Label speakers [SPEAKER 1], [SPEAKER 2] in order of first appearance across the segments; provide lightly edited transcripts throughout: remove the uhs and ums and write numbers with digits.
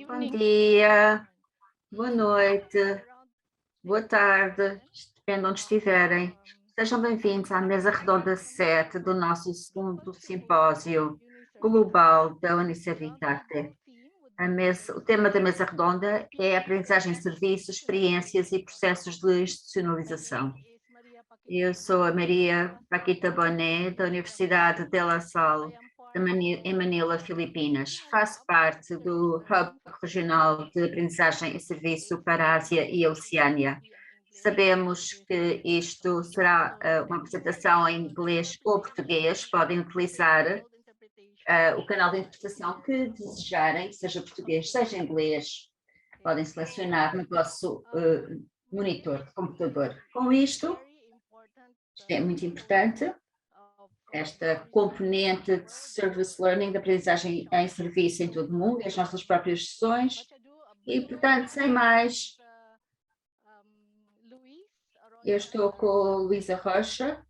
[SPEAKER 1] Bom dia, boa noite, boa tarde, depende de onde estiverem. Sejam bem-vindos à mesa redonda 7 do nosso segundo simpósio global da Unicevitate. O tema da mesa redonda é aprendizagem em serviços, experiências e processos de institucionalização. Eu sou a Maria Paquita Bonet, da Universidade de La Salle, em Manila, Filipinas. Faço parte do Hub Regional de Aprendizagem e Serviço para a Ásia e a Oceânia. Sabemos que isto será uma apresentação em inglês ou português. Podem utilizar o canal de interpretação que desejarem, seja português, seja inglês. Podem selecionar no vosso monitor de computador. Com isto é muito importante, esta componente de Service Learning, de aprendizagem em serviço em todo o mundo, as nossas próprias sessões. E, portanto, sem mais, eu estou com a Luísa Rocha,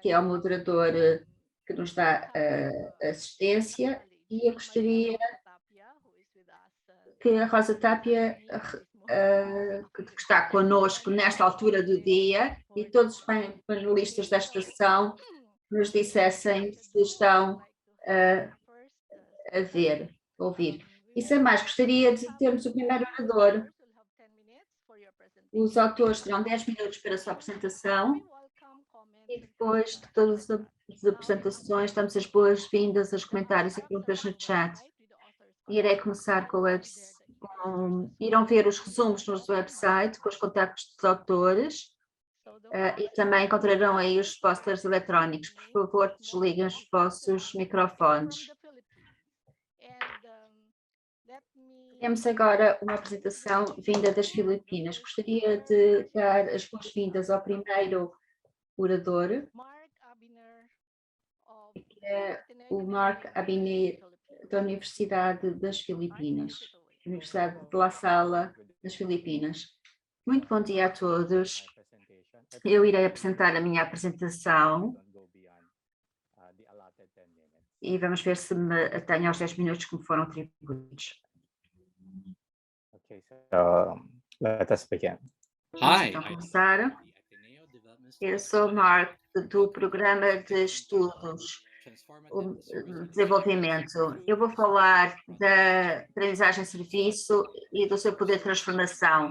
[SPEAKER 1] que é o moderador que nos dá assistência, e eu gostaria que a Rosa Tapia, que está connosco nesta altura do dia, e todos os panelistas desta sessão nos dissessem se estão a ouvir. E sem mais, gostaria de termos o primeiro orador. Os autores terão 10 minutos para a sua apresentação e depois de todas as apresentações, damos as boas-vindas, os comentários e perguntas no chat. Irei começar irão ver os resumos no website, com os contactos dos autores, e também encontrarão aí os posters eletrónicos. Por favor, desliguem os vossos microfones. Temos agora uma apresentação vinda das Filipinas. Gostaria de dar as boas-vindas ao primeiro orador, que é o Mark Abiner, da Universidade das Filipinas, Universidade de La Salle, das Filipinas. Muito bom dia a todos. Eu irei apresentar a minha apresentação e vamos ver se me atenho aos 10 minutos que me foram atribuídos.
[SPEAKER 2] Okay, so let us begin.
[SPEAKER 1] Vamos então começar. Eu sou Mark, do Programa de Estudos de Desenvolvimento. Eu vou falar da aprendizagem de serviço e do seu poder de transformação.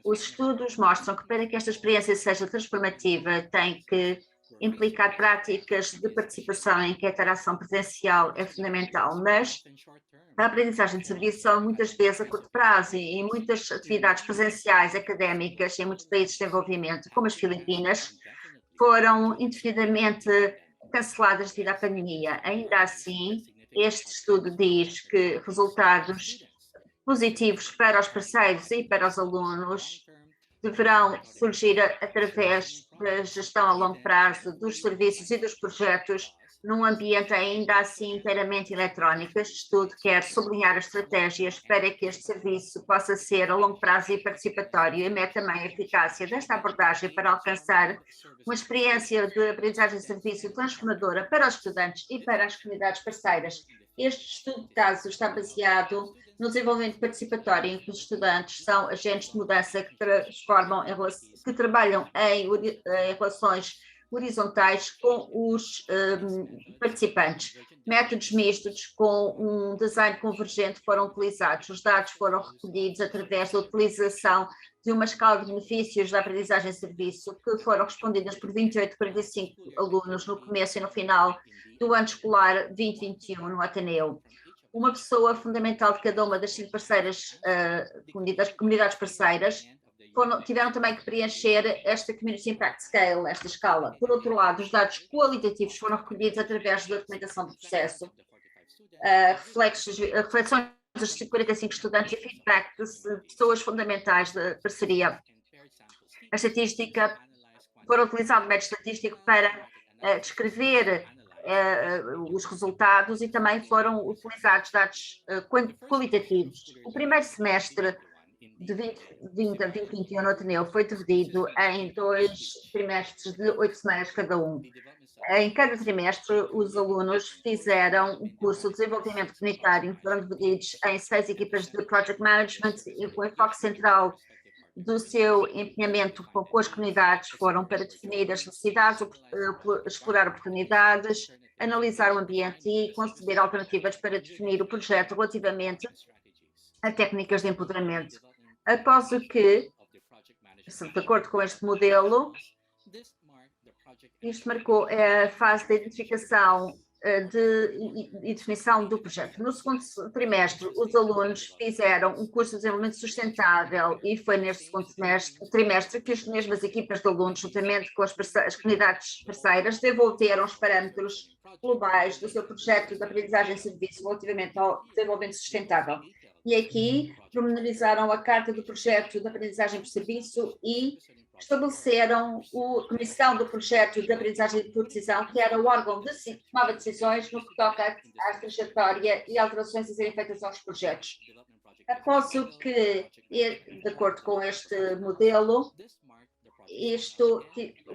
[SPEAKER 1] Os estudos mostram que para que esta experiência seja transformativa tem que implicar práticas de participação em que a interação presencial é fundamental, mas a aprendizagem de serviço são muitas vezes a curto prazo e muitas atividades presenciais académicas em muitos países de desenvolvimento, como as Filipinas, foram indefinidamente canceladas devido à pandemia. Ainda assim, este estudo diz que resultados positivos para os parceiros e para os alunos deverão surgir através da gestão a longo prazo dos serviços e dos projetos num ambiente ainda assim inteiramente eletrónico. Este estudo quer sublinhar as estratégias para que este serviço possa ser a longo prazo e participatório e mede também a eficácia desta abordagem para alcançar uma experiência de aprendizagem de serviço transformadora para os estudantes e para as comunidades parceiras. Este estudo de caso está baseado no desenvolvimento participatório em que os estudantes são agentes de mudança que trabalham em relações horizontais com os participantes. Métodos mistos com um design convergente foram utilizados. Os dados foram recolhidos através da utilização de uma escala de benefícios da aprendizagem de serviço que foram respondidas por 28 a 45 alunos no começo e no final do ano escolar 2021 no Ateneu. Uma pessoa fundamental de cada uma das 5 parceiras, comunidades parceiras, tiveram também que preencher esta Community Impact Scale, esta escala. Por outro lado, os dados qualitativos foram recolhidos através da documentação do processo, reflexões dos 45 estudantes e feedback de pessoas fundamentais da parceria. A estatística, foram utilizados métodos estatísticos para descrever os resultados e também foram utilizados dados qualitativos. O primeiro semestre de 2020 a 2021 no Ateneu foi dividido em 2 trimestres de 8 semanas cada um. Em cada trimestre, os alunos fizeram um curso de desenvolvimento comunitário, foram divididos em 6 equipas de Project Management e o enfoque central do seu empenhamento com as comunidades foram para definir as necessidades, explorar oportunidades, analisar o ambiente e conceber alternativas para definir o projeto relativamente a técnicas de empoderamento. Após o que, de acordo com este modelo, isto marcou a fase de identificação e definição do projeto. No segundo trimestre, os alunos fizeram um curso de desenvolvimento sustentável e foi neste segundo trimestre que as mesmas equipas de alunos, juntamente com as comunidades parceiras, desenvolveram os parâmetros globais do seu projeto de aprendizagem e serviço relativamente ao desenvolvimento sustentável. E aqui promenorizaram a carta do projeto de aprendizagem por serviço e estabeleceram a comissão do projeto de aprendizagem por decisão, que era o órgão que tomava decisões no que toca à trajetória e alterações a serem feitas aos projetos. Após o que, de acordo com este modelo, isto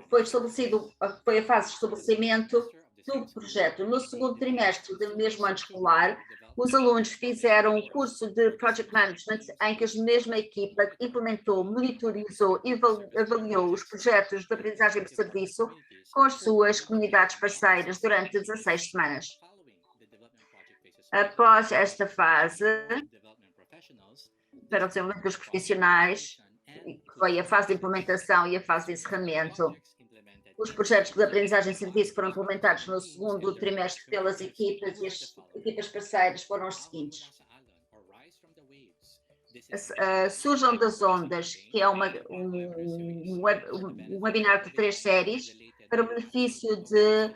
[SPEAKER 1] foi estabelecido, foi a fase de estabelecimento do projeto. No segundo trimestre do mesmo ano escolar, os alunos fizeram um curso de Project Management em que a mesma equipa implementou, monitorizou e avaliou os projetos de aprendizagem por serviço com as suas comunidades parceiras durante 16 semanas. Após esta fase, para o desenvolvimento dos profissionais, que foi a fase de implementação e a fase de encerramento, os projetos de aprendizagem e serviço foram implementados no segundo trimestre pelas equipas e as equipas parceiras foram os seguintes. Surjam das Ondas, que é um webinar de 3 séries para o benefício de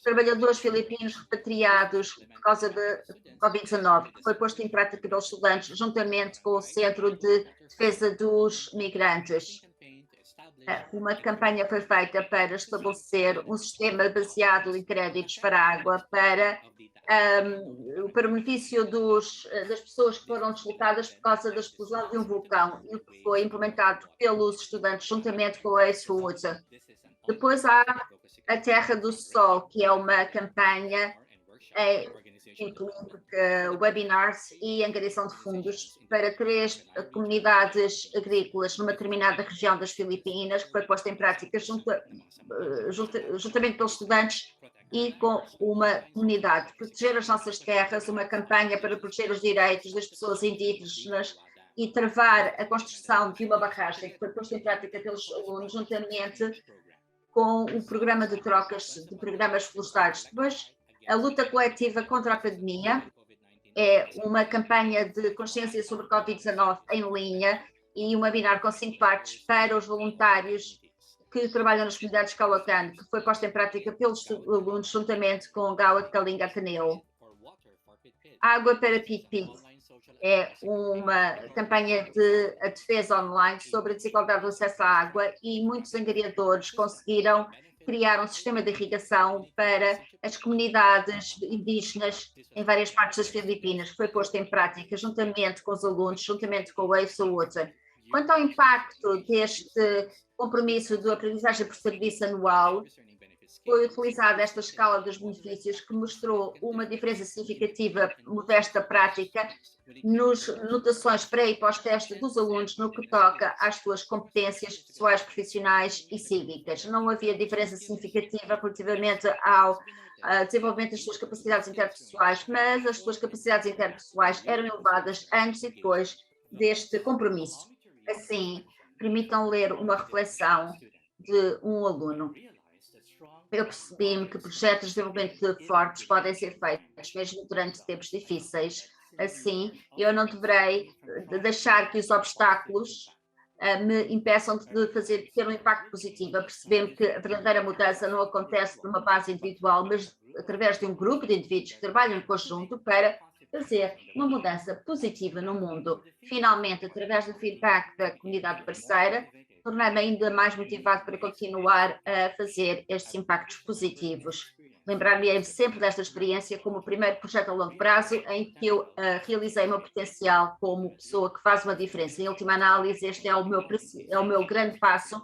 [SPEAKER 1] trabalhadores filipinos repatriados por causa da Covid-19, que foi posto em prática pelos estudantes juntamente com o Centro de Defesa dos Migrantes. Uma campanha foi feita para estabelecer um sistema baseado em créditos para a água para o benefício das pessoas que foram deslocadas por causa da explosão de um vulcão, e que foi implementado pelos estudantes juntamente com a Ace Food. Depois há a Terra do Sol, que é uma campanha incluindo webinars e angariação de fundos para 3 comunidades agrícolas numa determinada região das Filipinas, que foi posta em prática juntamente pelos estudantes e com uma comunidade. Proteger as nossas terras, uma campanha para proteger os direitos das pessoas indígenas e travar a construção de uma barragem, que foi posta em prática pelos alunos juntamente com o programa de trocas de programas florestais. Depois, a luta coletiva contra a pandemia é uma campanha de consciência sobre Covid-19 em linha e um webinar com 5 partes para os voluntários que trabalham nas comunidades de Caloocan, que foi posta em prática pelos alunos juntamente com o Gawad Kalinga Ateneu. Água para Pit é uma campanha de defesa online sobre a desigualdade do acesso à água e muitos angariadores conseguiram criar um sistema de irrigação para as comunidades indígenas em várias partes das Filipinas, que foi posto em prática juntamente com os alunos, juntamente com o Ace Food. Quanto ao impacto deste compromisso de aprendizagem por serviço anual, foi utilizada esta escala dos benefícios que mostrou uma diferença significativa, modesta prática, nas notações pré e pós-teste dos alunos no que toca às suas competências pessoais, profissionais e cívicas. Não havia diferença significativa relativamente ao desenvolvimento das suas capacidades interpessoais, mas as suas capacidades interpessoais eram elevadas antes e depois deste compromisso. Assim, permitam ler uma reflexão de um aluno. Eu percebi-me que projetos de desenvolvimento fortes podem ser feitos mesmo durante tempos difíceis. Assim, eu não deverei deixar que os obstáculos me impeçam de ter um impacto positivo. Percebi-me que a verdadeira mudança não acontece numa base individual, mas através de um grupo de indivíduos que trabalham em conjunto para fazer uma mudança positiva no mundo. Finalmente, através do feedback da comunidade parceira, tornei-me ainda mais motivado para continuar a fazer estes impactos positivos. lembrar-me sempre desta experiência como o primeiro projeto a longo prazo em que eu realizei o meu potencial como pessoa que faz uma diferença. Em última análise, este é o meu grande passo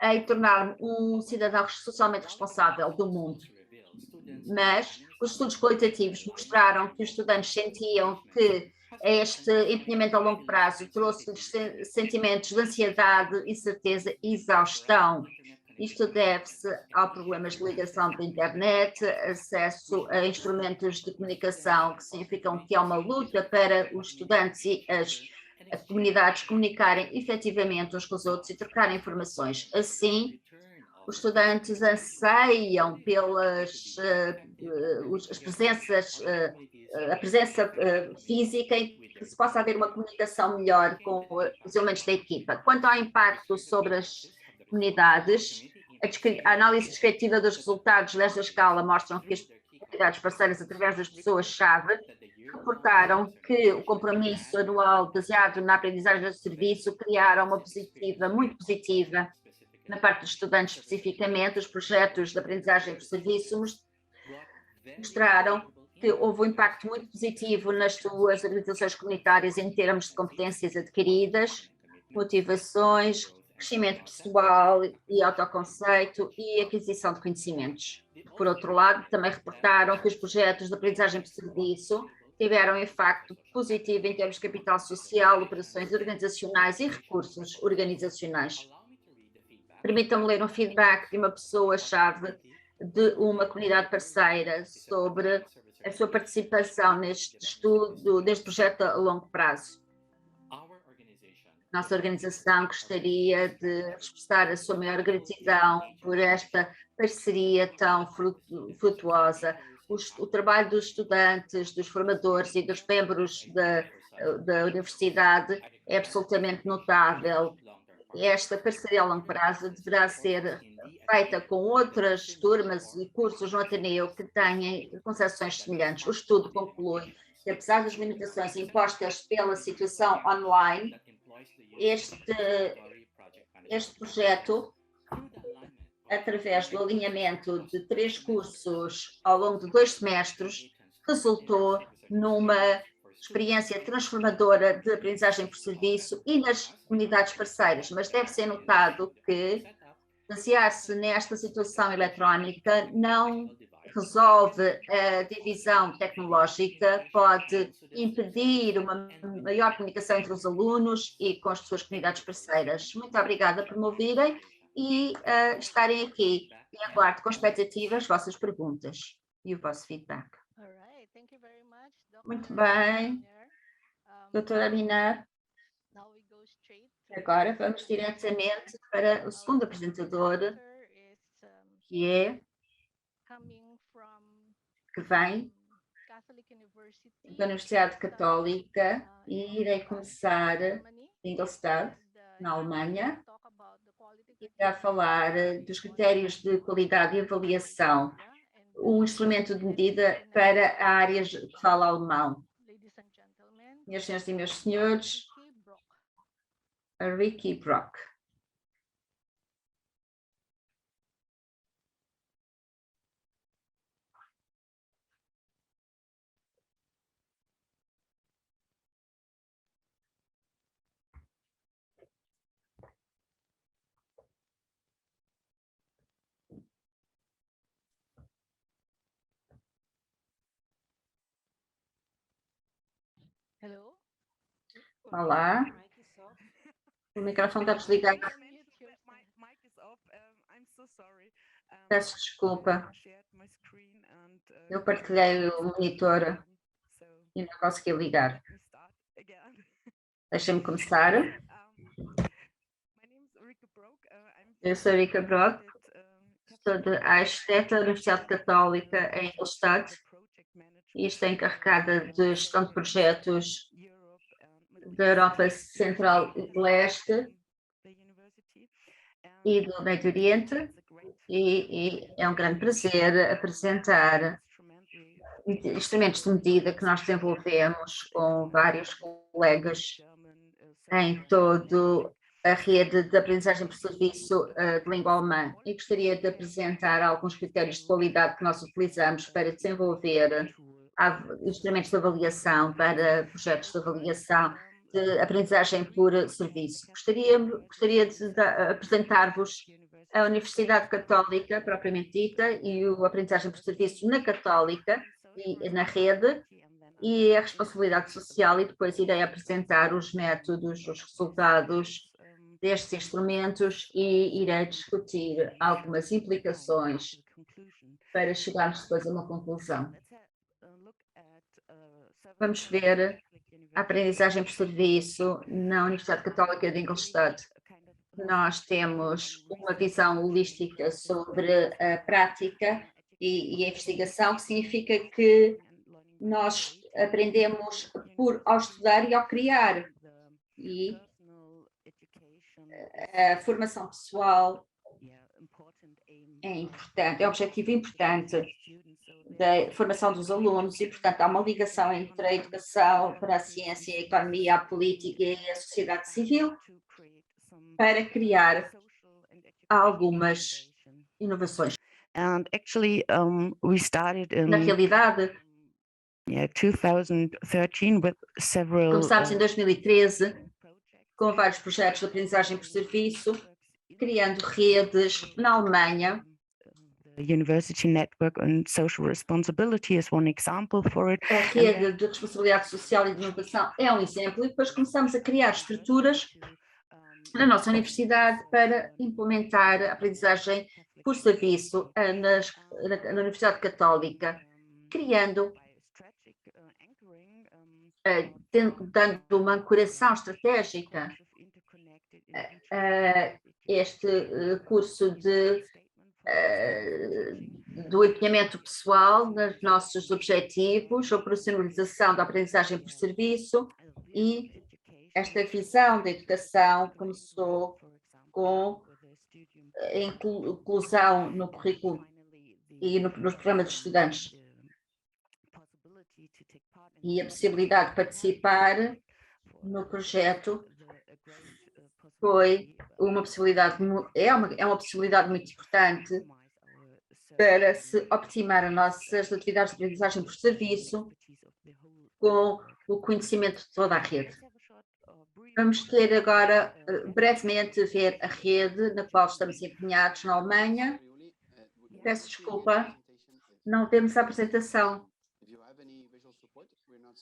[SPEAKER 1] em tornar-me um cidadão socialmente responsável do mundo. Mas os estudos qualitativos mostraram que os estudantes sentiam que este empenhamento a longo prazo trouxe-lhes sentimentos de ansiedade, incerteza e exaustão. Isto deve-se a problemas de ligação da internet, acesso a instrumentos de comunicação que significam que é uma luta para os estudantes e as comunidades comunicarem efetivamente uns com os outros e trocarem informações. Assim, os estudantes anseiam pelas a presença física em que se possa haver uma comunicação melhor com os elementos da equipa. Quanto ao impacto sobre as comunidades, a análise descritiva dos resultados desta escala mostram que as comunidades parceiras, através das pessoas-chave, reportaram que o compromisso anual baseado na aprendizagem do serviço criaram uma positiva, muito positiva, na parte dos estudantes especificamente. Os projetos de aprendizagem por serviço mostraram que houve um impacto muito positivo nas suas organizações comunitárias em termos de competências adquiridas, motivações, crescimento pessoal e autoconceito e aquisição de conhecimentos. Por outro lado, também reportaram que os projetos de aprendizagem por serviço tiveram um impacto positivo em termos de capital social, operações organizacionais e recursos organizacionais. Permitam-me ler um feedback de uma pessoa-chave de uma comunidade parceira sobre a sua participação neste estudo, neste projeto a longo prazo. Nossa organização gostaria de expressar a sua maior gratidão por esta parceria tão frutuosa. O trabalho dos estudantes, dos formadores e dos membros da universidade é absolutamente notável. Esta parceria a longo prazo deverá ser feita com outras turmas e cursos no Ateneu que tenham concepções semelhantes. O estudo conclui que, apesar das limitações impostas pela situação online, este projeto, através do alinhamento de 3 cursos ao longo de 2 semestres, resultou numa experiência transformadora de aprendizagem por serviço e nas comunidades parceiras, mas deve ser notado que basear-se nesta situação eletrónica não resolve a divisão tecnológica, pode impedir uma maior comunicação entre os alunos e com as suas comunidades parceiras. Muito obrigada por me ouvirem e estarem aqui. E aguardo com expectativa as vossas perguntas e o vosso feedback. Muito bem, doutora Minar. Agora vamos diretamente para o segundo apresentador, que vem da Universidade Católica, e irei começar em Ingolstadt, na Alemanha, e irá falar dos critérios de qualidade e avaliação, um instrumento de medida para áreas que falam alemão. Minhas senhoras e meus senhores, a Ricky Brock. Olá. O microfone está desligado. Peço desculpa. Eu partilhei o monitor e não consegui ligar. Deixem-me começar. Eu sou Rika Brock, sou de Eichstätt, da Universidade Católica em Ingolstadt, e estou encarregada de gestão de projetos da Europa Central e do Leste e do Médio Oriente, e é um grande prazer apresentar instrumentos de medida que nós desenvolvemos com vários colegas em todo a rede de aprendizagem por serviço de língua alemã. E gostaria de apresentar alguns critérios de qualidade que nós utilizamos para desenvolver instrumentos de avaliação para projetos de avaliação de aprendizagem por serviço. Gostaria de apresentar-vos a Universidade Católica, propriamente dita, e a aprendizagem por serviço na Católica e na rede, e a responsabilidade social, e depois irei apresentar os métodos, os resultados destes instrumentos e irei discutir algumas implicações para chegarmos depois a uma conclusão. Vamos ver a aprendizagem por serviço na Universidade Católica de Ingolstadt. Nós temos uma visão holística sobre a prática e a investigação, que significa que nós aprendemos ao estudar e ao criar. E a formação pessoal é importante, é um objetivo importante da formação dos alunos e, portanto, há uma ligação entre a educação para a ciência, a economia, a política e a sociedade civil para criar algumas inovações.
[SPEAKER 3] And actually, we started in
[SPEAKER 1] Na realidade,
[SPEAKER 3] 2013 with several.
[SPEAKER 1] Começámos em 2013 com vários projetos de aprendizagem por serviço, criando redes na Alemanha.
[SPEAKER 3] University Network on Social Responsibility is one example for it.
[SPEAKER 1] A rede de responsabilidade social e de inovação é um exemplo, e depois começamos a criar estruturas na nossa universidade para implementar a aprendizagem por serviço na Universidade Católica, criando, dando uma ancoração estratégica a este curso do empenhamento pessoal nos nossos objetivos, a operacionalização da aprendizagem por serviço, e esta visão da educação começou com a inclusão no currículo e nos programas de estudantes e a possibilidade de participar no projeto foi uma possibilidade, é uma possibilidade muito importante para se optimar as nossas atividades de aprendizagem por serviço com o conhecimento de toda a rede. Vamos ter agora, brevemente, ver a rede na qual estamos empenhados na Alemanha. Peço desculpa, não temos a apresentação.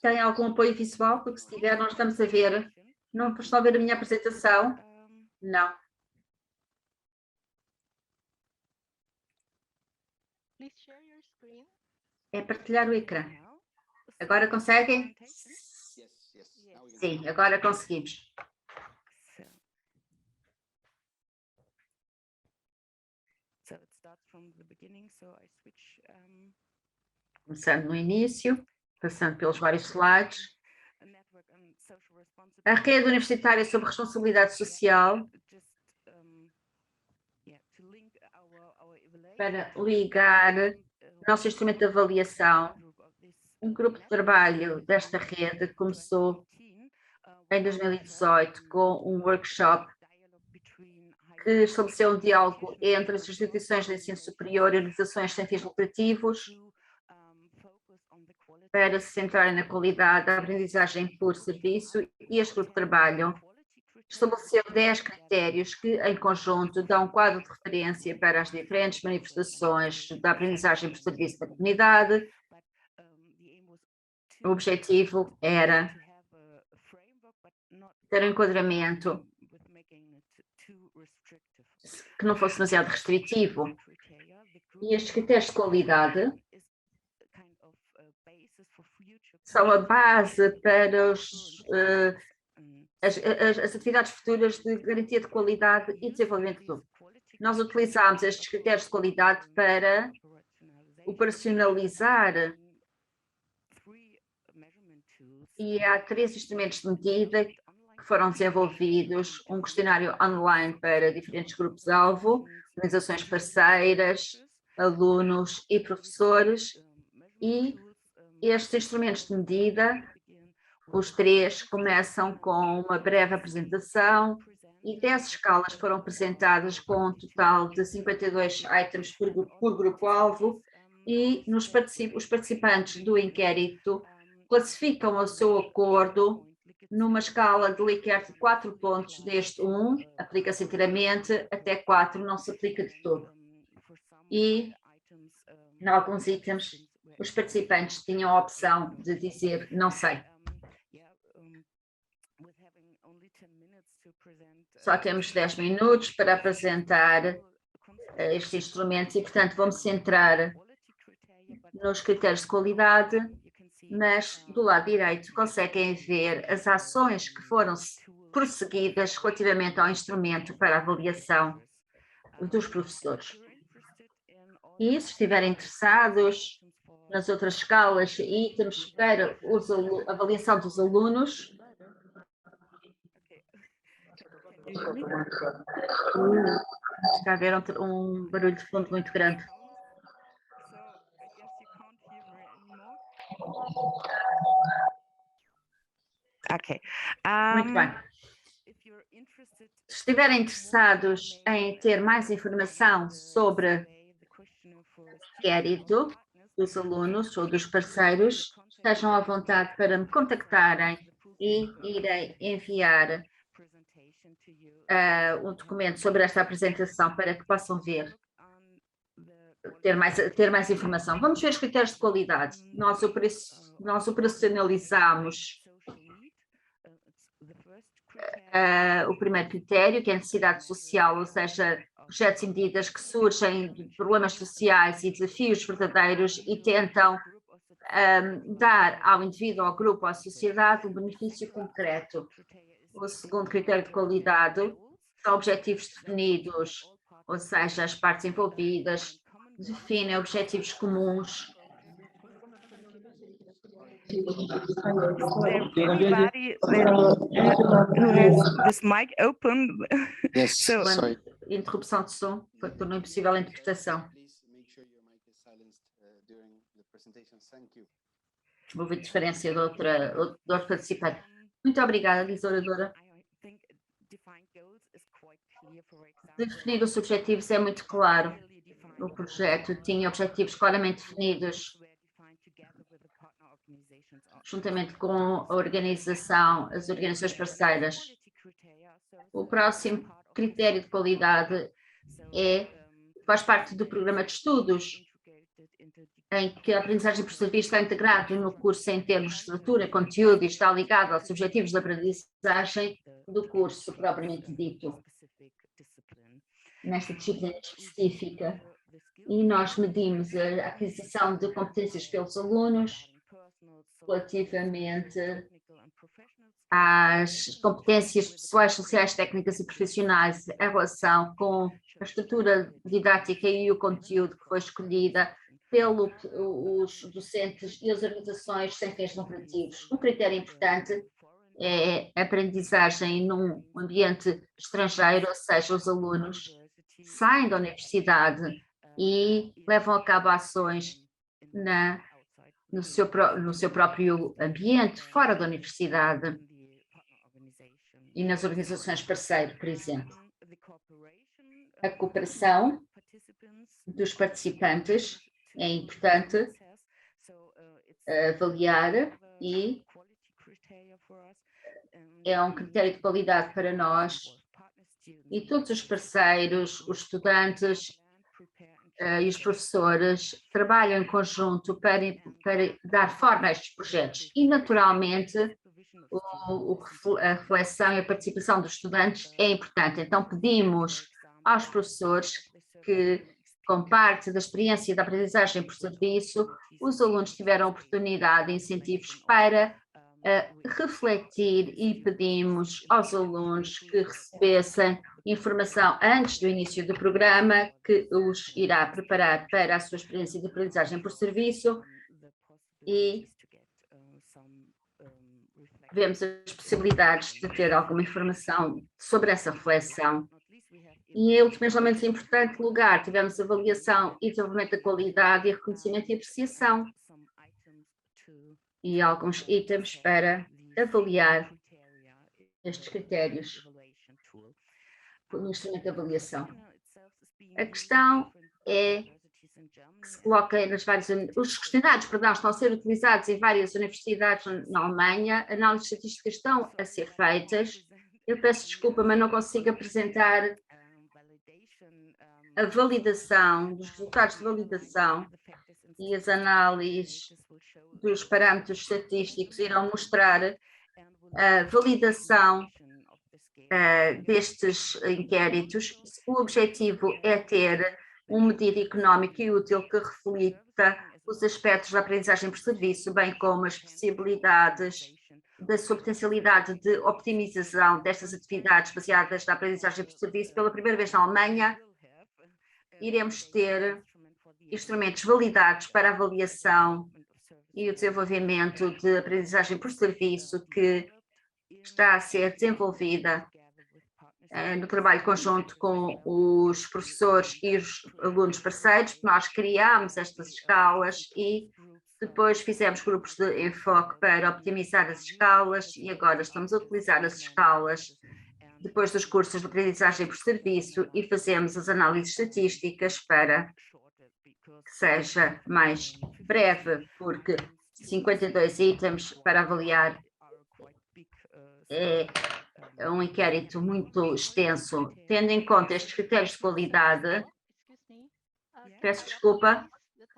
[SPEAKER 1] Tem algum apoio visual? Porque se tiver, não estamos a ver. Não estão a ver a minha apresentação? Não. É partilhar o ecrã. Agora conseguem? Sim, agora conseguimos. Começando no início, passando pelos vários slides. A rede universitária sobre responsabilidade social, para ligar nosso instrumento de avaliação. Um grupo de trabalho desta rede começou em 2018 com um workshop que estabeleceu um diálogo entre as instituições de ensino superior e organizações sem fins lucrativos para se centrarem na qualidade da aprendizagem por serviço, e este grupo de trabalho estabeleceu 10 critérios que, em conjunto, dão um quadro de referência para as diferentes manifestações da aprendizagem por serviço da comunidade. O objetivo era ter um enquadramento que não fosse demasiado restritivo. E estes critérios de qualidade são a base para as atividades futuras de garantia de qualidade e desenvolvimento. Nós utilizamos estes critérios de qualidade para operacionalizar, e há 3 instrumentos de medida que foram desenvolvidos: um questionário online para diferentes grupos-alvo, organizações parceiras, alunos e professores, e estes instrumentos de medida, os 3, começam com uma breve apresentação e 10 escalas foram apresentadas com um total de 52 items por grupo-alvo e os participantes do inquérito classificam o seu acordo numa escala de Likert de 4 pontos, desde 1 aplica-se inteiramente, até 4 não se aplica de todo. E, em alguns itens, os participantes tinham a opção de dizer não sei. Só temos 10 minutos para apresentar estes instrumentos e, portanto, vamos centrar nos critérios de qualidade, mas do lado direito conseguem ver as ações que foram prosseguidas relativamente ao instrumento para avaliação dos professores. E se estiverem interessados nas outras escalas e itens para a avaliação dos alunos, está a haver um barulho de fundo muito grande.
[SPEAKER 3] Ok.
[SPEAKER 1] Muito bem. Se estiverem interessados em ter mais informação sobre o inquérito dos alunos ou dos parceiros, estejam à vontade para me contactarem e irei enviar um documento sobre esta apresentação para que possam ver, ter mais informação. Vamos ver os critérios de qualidade. Nós operacionalizamos o primeiro critério, que é a necessidade social, ou seja, projetos e medidas que surgem de problemas sociais e desafios verdadeiros e tentam dar ao indivíduo, ao grupo, à sociedade um benefício concreto. O segundo critério de qualidade são objetivos definidos, ou seja, as partes envolvidas definem objetivos comuns.
[SPEAKER 3] Everybody who has this mic open.
[SPEAKER 4] Yes, sorry.
[SPEAKER 1] Interrupção de som, tornou impossível a interpretação. Houve interferência de outro participante. Muito obrigada, diz a oradora. Definir os objetivos é muito claro. O projeto tinha objetivos claramente definidos, juntamente com a organização, as organizações parceiras. O próximo critério de qualidade faz parte do programa de estudos, em que a aprendizagem por serviço está integrado no curso em termos de estrutura, conteúdo e está ligado aos objetivos de aprendizagem do curso propriamente dito, nesta disciplina específica. E nós medimos a aquisição de competências pelos alunos relativamente às competências pessoais, sociais, técnicas e profissionais em relação com a estrutura didática e o conteúdo que foi escolhida pelos docentes e as organizações sem fins lucrativos. Um critério importante é a aprendizagem num ambiente estrangeiro, ou seja, os alunos saem da universidade e levam a cabo ações no seu próprio ambiente, fora da universidade e nas organizações parceiras, por exemplo. A cooperação dos participantes é importante avaliar e é um critério de qualidade para nós e todos os parceiros, os estudantes e os professores trabalham em conjunto para dar forma a estes projetos e, naturalmente, a reflexão e a participação dos estudantes é importante. Então, pedimos aos professores que, com parte da experiência da aprendizagem por serviço, os alunos tiveram oportunidade e incentivos para refletir e pedimos aos alunos que recebessem informação antes do início do programa que os irá preparar para a sua experiência de aprendizagem por serviço e vemos as possibilidades de ter alguma informação sobre essa reflexão. E em último, mas não menos importante lugar, tivemos avaliação e desenvolvimento da qualidade e reconhecimento e apreciação e alguns itens para avaliar estes critérios. no instrumento de avaliação. A questão é que se coloca nas várias... Os questionários, perdão, estão a ser utilizados em várias universidades na Alemanha, análises estatísticas estão a ser feitas. Eu peço desculpa, mas não consigo apresentar a validação, dos resultados de validação e as análises dos parâmetros estatísticos irão mostrar a validação destes inquéritos. O objetivo é ter uma medida económica e útil que reflita os aspectos da aprendizagem por serviço, bem como as possibilidades da sua potencialidade de optimização destas atividades baseadas na aprendizagem por serviço. Pela primeira vez na Alemanha, iremos ter instrumentos validados para a avaliação e o desenvolvimento de aprendizagem por serviço que está a ser desenvolvida no trabalho conjunto com os professores e os alunos parceiros. Nós criámos estas escalas e depois fizemos grupos de enfoque para optimizar as escalas e agora estamos a utilizar as escalas depois dos cursos de aprendizagem por serviço e fazemos as análises estatísticas para que seja mais breve, porque 52 itens para avaliar é um inquérito muito extenso. Tendo em conta estes critérios de qualidade, peço desculpa,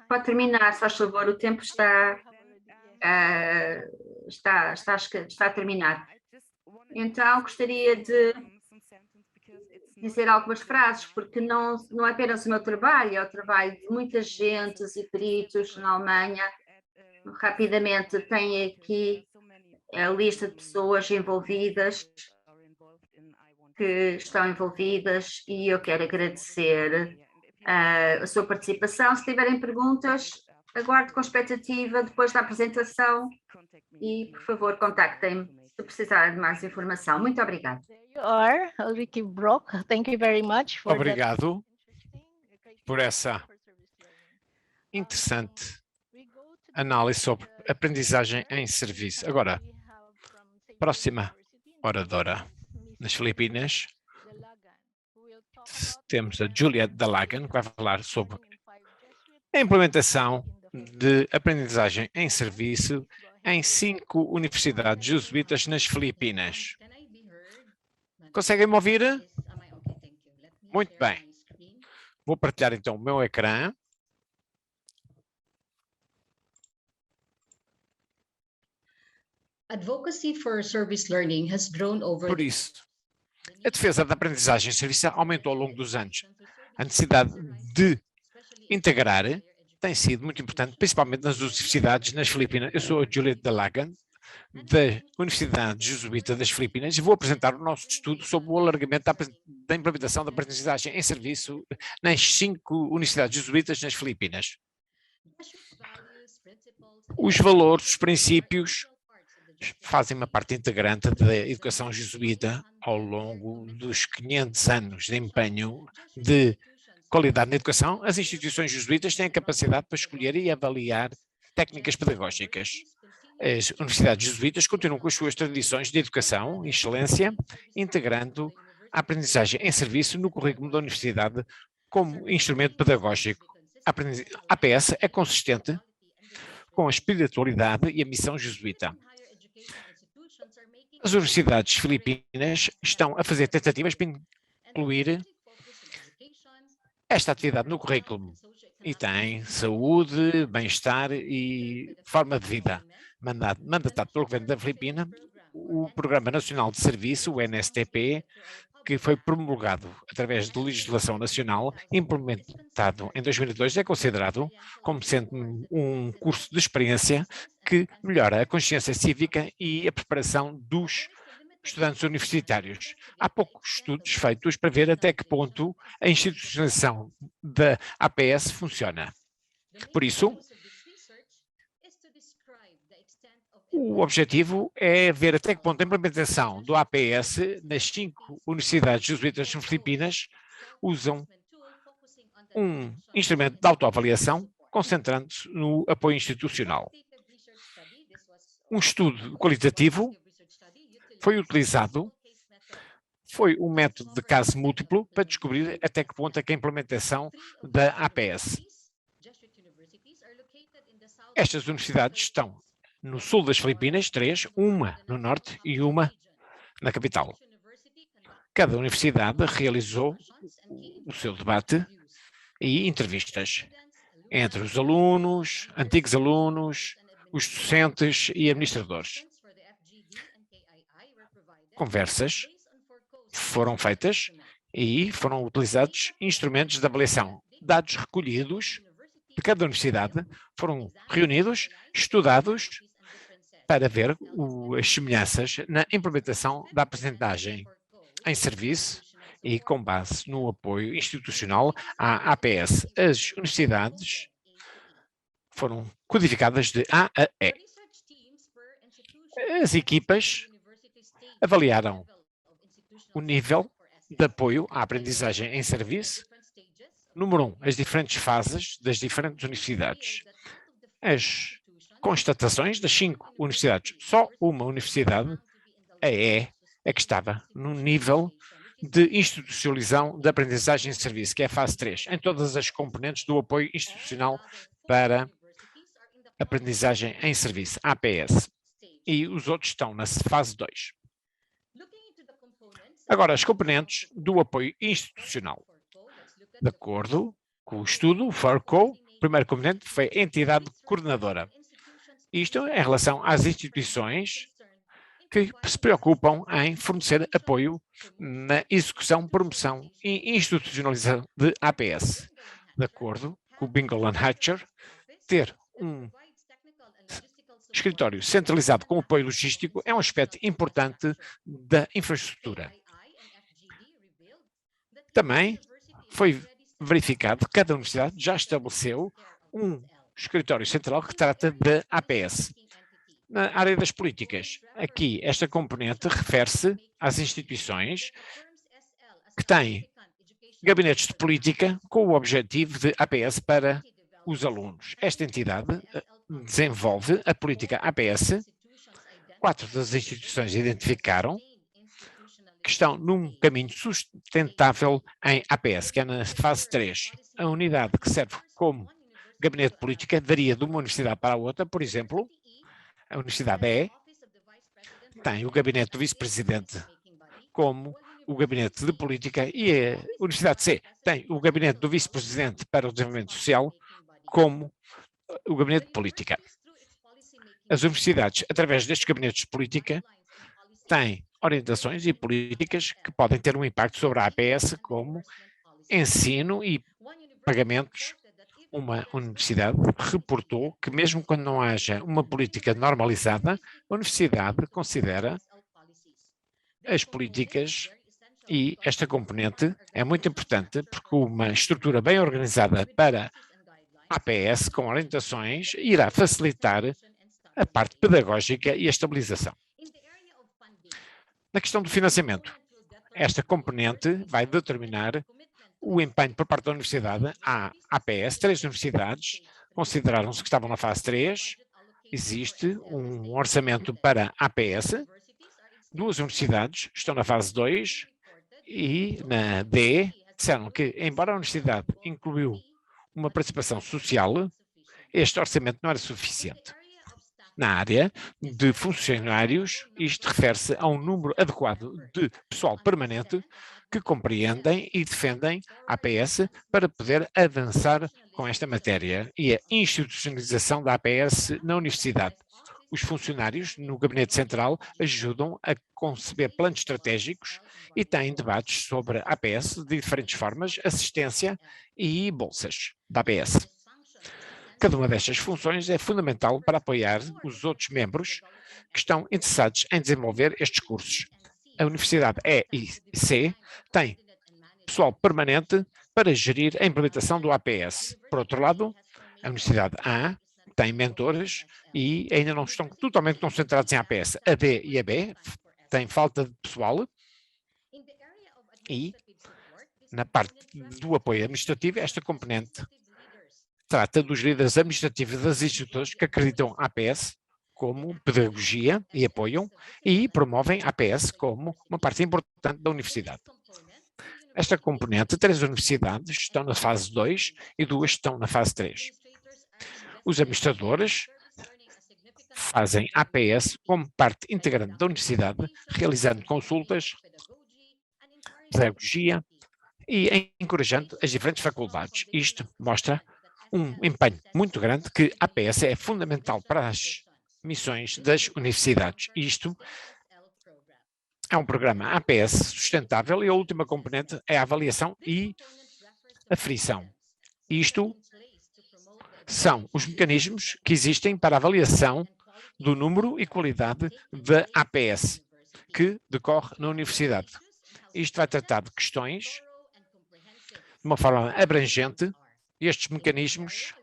[SPEAKER 1] pode terminar, se faz favor, o tempo está a terminar. Então, gostaria de dizer algumas frases, porque não é apenas o meu trabalho, é o trabalho de muitas gentes e peritos na Alemanha. Rapidamente, tem aqui a lista de pessoas envolvidas, que estão envolvidas, e eu quero agradecer a sua participação. Se tiverem perguntas, aguardo com expectativa depois da apresentação e, por favor, contactem-me se precisarem de mais informação. Muito obrigada.
[SPEAKER 5] Ulrike Brock, thank you very much.
[SPEAKER 6] Obrigado por essa interessante análise sobre aprendizagem em serviço. Agora, próxima oradora. Nas Filipinas, temos a Juliette Dalagan, que vai falar sobre a implementação de aprendizagem em serviço em 5 universidades jesuítas nas Filipinas. Conseguem me ouvir? Muito bem. Vou partilhar então o meu ecrã.
[SPEAKER 7] Advocacy for service learning has grown over.
[SPEAKER 6] Por isso, a defesa da aprendizagem em serviço aumentou ao longo dos anos. A necessidade de integrar tem sido muito importante, principalmente nas universidades nas Filipinas. Eu sou a Juliette Dalagan, da Universidade Jesuíta das Filipinas, e vou apresentar o nosso estudo sobre o alargamento da implementação da aprendizagem em serviço nas 5 universidades jesuítas nas Filipinas. Os valores, os princípios, fazem uma parte integrante da educação jesuíta ao longo dos 500 anos de empenho de qualidade na educação. As instituições jesuítas têm a capacidade para escolher e avaliar técnicas pedagógicas. As universidades jesuítas continuam com as suas tradições de educação e excelência, integrando a aprendizagem em serviço no currículo da universidade como instrumento pedagógico. A APS é consistente com a espiritualidade e a missão jesuíta. As universidades filipinas estão a fazer tentativas para incluir esta atividade no currículo e tem saúde, bem-estar e forma de vida. Mandatado pelo governo da Filipina, o Programa Nacional de Serviço, o NSTP, que foi promulgado através de legislação nacional, implementado em 2002, é considerado como sendo um curso de experiência que melhora a consciência cívica e a preparação dos estudantes universitários. Há poucos estudos feitos para ver até que ponto a institucionalização da APS funciona. Por isso, o objetivo é ver até que ponto a implementação do APS nas 5 universidades jesuítas nas Filipinas usam um instrumento de autoavaliação, concentrando-se no apoio institucional. Um estudo qualitativo foi utilizado, foi um método de caso múltiplo para descobrir até que ponto é que a implementação da APS. Estas universidades estão no sul das Filipinas, 3, uma no norte e uma na capital. Cada universidade realizou o seu debate e entrevistas entre os alunos, antigos alunos, os docentes e administradores. Conversas foram feitas e foram utilizados instrumentos de avaliação. Dados recolhidos de cada universidade foram reunidos, estudados, para ver as semelhanças na implementação da aprendizagem em serviço e com base no apoio institucional à APS. As universidades foram codificadas de A a E. As equipas avaliaram o nível de apoio à aprendizagem em serviço. Número 1, as diferentes fases das diferentes universidades. As constatações das 5 universidades. Só uma universidade, a E, é que estava no nível de institucionalização da aprendizagem em serviço, que é a fase 3, em todas as componentes do apoio institucional para aprendizagem em serviço, APS. E os outros estão na fase 2. Agora, as componentes do apoio institucional. De acordo com o estudo, o FARCO, o primeiro componente foi a entidade coordenadora. Isto em relação às instituições que se preocupam em fornecer apoio na execução, promoção e institucionalização de APS. De acordo com o Bingle and Hatcher, ter um escritório centralizado com apoio logístico é um aspecto importante da infraestrutura. Também foi verificado que cada universidade já estabeleceu um escritório central que trata de APS. Na área das políticas, aqui esta componente refere-se às instituições que têm gabinetes de política com o objetivo de APS para os alunos. Esta entidade desenvolve a política APS. 4 das instituições identificaram que estão num caminho sustentável em APS, que é na fase 3. A unidade que serve como gabinete de política varia de uma universidade para a outra. Por exemplo, a Universidade E tem o gabinete do vice-presidente como o gabinete de política e a Universidade C tem o gabinete do vice-presidente para o desenvolvimento social como o gabinete de política. As universidades, através destes gabinetes de política, têm orientações e políticas que podem ter um impacto sobre a APS, como ensino e pagamentos. Uma universidade reportou que mesmo quando não haja uma política normalizada, a universidade considera as políticas e esta componente é muito importante porque uma estrutura bem organizada para APS com orientações irá facilitar a parte pedagógica e a estabilização. Na questão do financiamento, esta componente vai determinar o empenho por parte da universidade. A APS, 3 universidades consideraram-se que estavam na fase 3, existe um orçamento para APS, 2 universidades estão na fase 2 e na D disseram que, embora a universidade incluiu uma participação social, este orçamento não era suficiente. Na área de funcionários, isto refere-se a um número adequado de pessoal permanente que compreendem e defendem a APS para poder avançar com esta matéria e a institucionalização da APS na universidade. Os funcionários no Gabinete Central ajudam a conceber planos estratégicos e têm debates sobre a APS de diferentes formas, assistência e bolsas da APS. Cada uma destas funções é fundamental para apoiar os outros membros que estão interessados em desenvolver estes cursos. A Universidade E e C tem pessoal permanente para gerir a implementação do APS. Por outro lado, a Universidade A tem mentores e ainda não estão totalmente concentrados em APS. A D e a B têm falta de pessoal e, na parte do apoio administrativo, esta componente trata dos líderes administrativos das instituições que acreditam APS como pedagogia e apoiam e promovem a APS como uma parte importante da universidade. Esta componente, 3 universidades estão na fase 2 e 2 estão na fase 3. Os administradores fazem APS como parte integrante da universidade, realizando consultas, pedagogia e encorajando as diferentes faculdades. Isto mostra um empenho muito grande que a APS é fundamental para as missões das universidades. Isto é um programa APS sustentável e a última componente é a avaliação e aferição. Isto são os mecanismos que existem para a avaliação do número e qualidade da APS que decorre na universidade. Isto vai tratar de questões de uma forma abrangente. Estes mecanismos,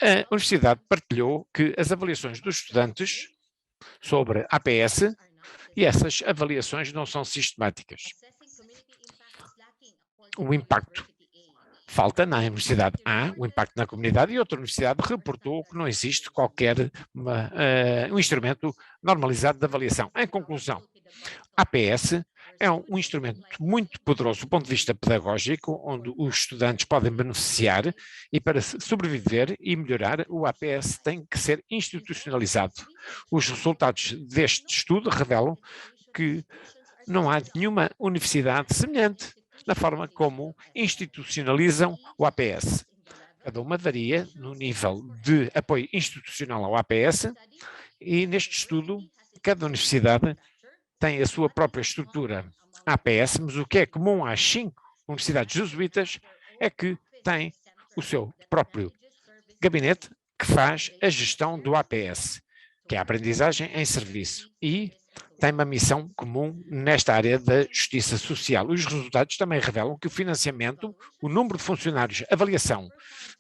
[SPEAKER 6] a universidade partilhou que as avaliações dos estudantes sobre APS e essas avaliações não são sistemáticas. O impacto falta na Universidade A, o impacto na comunidade, e outra universidade reportou que não existe qualquer um instrumento normalizado de avaliação. Em conclusão, a APS é um instrumento muito poderoso do ponto de vista pedagógico, onde os estudantes podem beneficiar, e para sobreviver e melhorar, o APS tem que ser institucionalizado. Os resultados deste estudo revelam que não há nenhuma universidade semelhante na forma como institucionalizam o APS. Cada uma varia no nível de apoio institucional ao APS e, neste estudo, cada universidade tem a sua própria estrutura APS, mas o que é comum às 5 universidades jesuítas é que tem o seu próprio gabinete que faz a gestão do APS, que é a aprendizagem em serviço, e tem uma missão comum nesta área da justiça social. Os resultados também revelam que o financiamento, o número de funcionários, a avaliação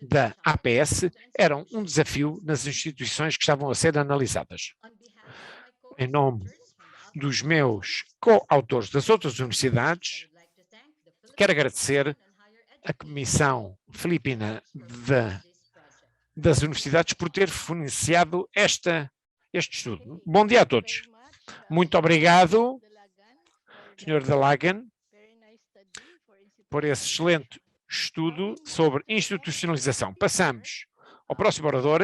[SPEAKER 6] da APS eram um desafio nas instituições que estavam a ser analisadas. Em nome dos meus coautores das outras universidades, quero agradecer a Comissão Filipina das Universidades por ter financiado este estudo. Bom dia a todos. Muito obrigado, Sr. Delagan, por esse excelente estudo sobre institucionalização. Passamos ao próximo orador,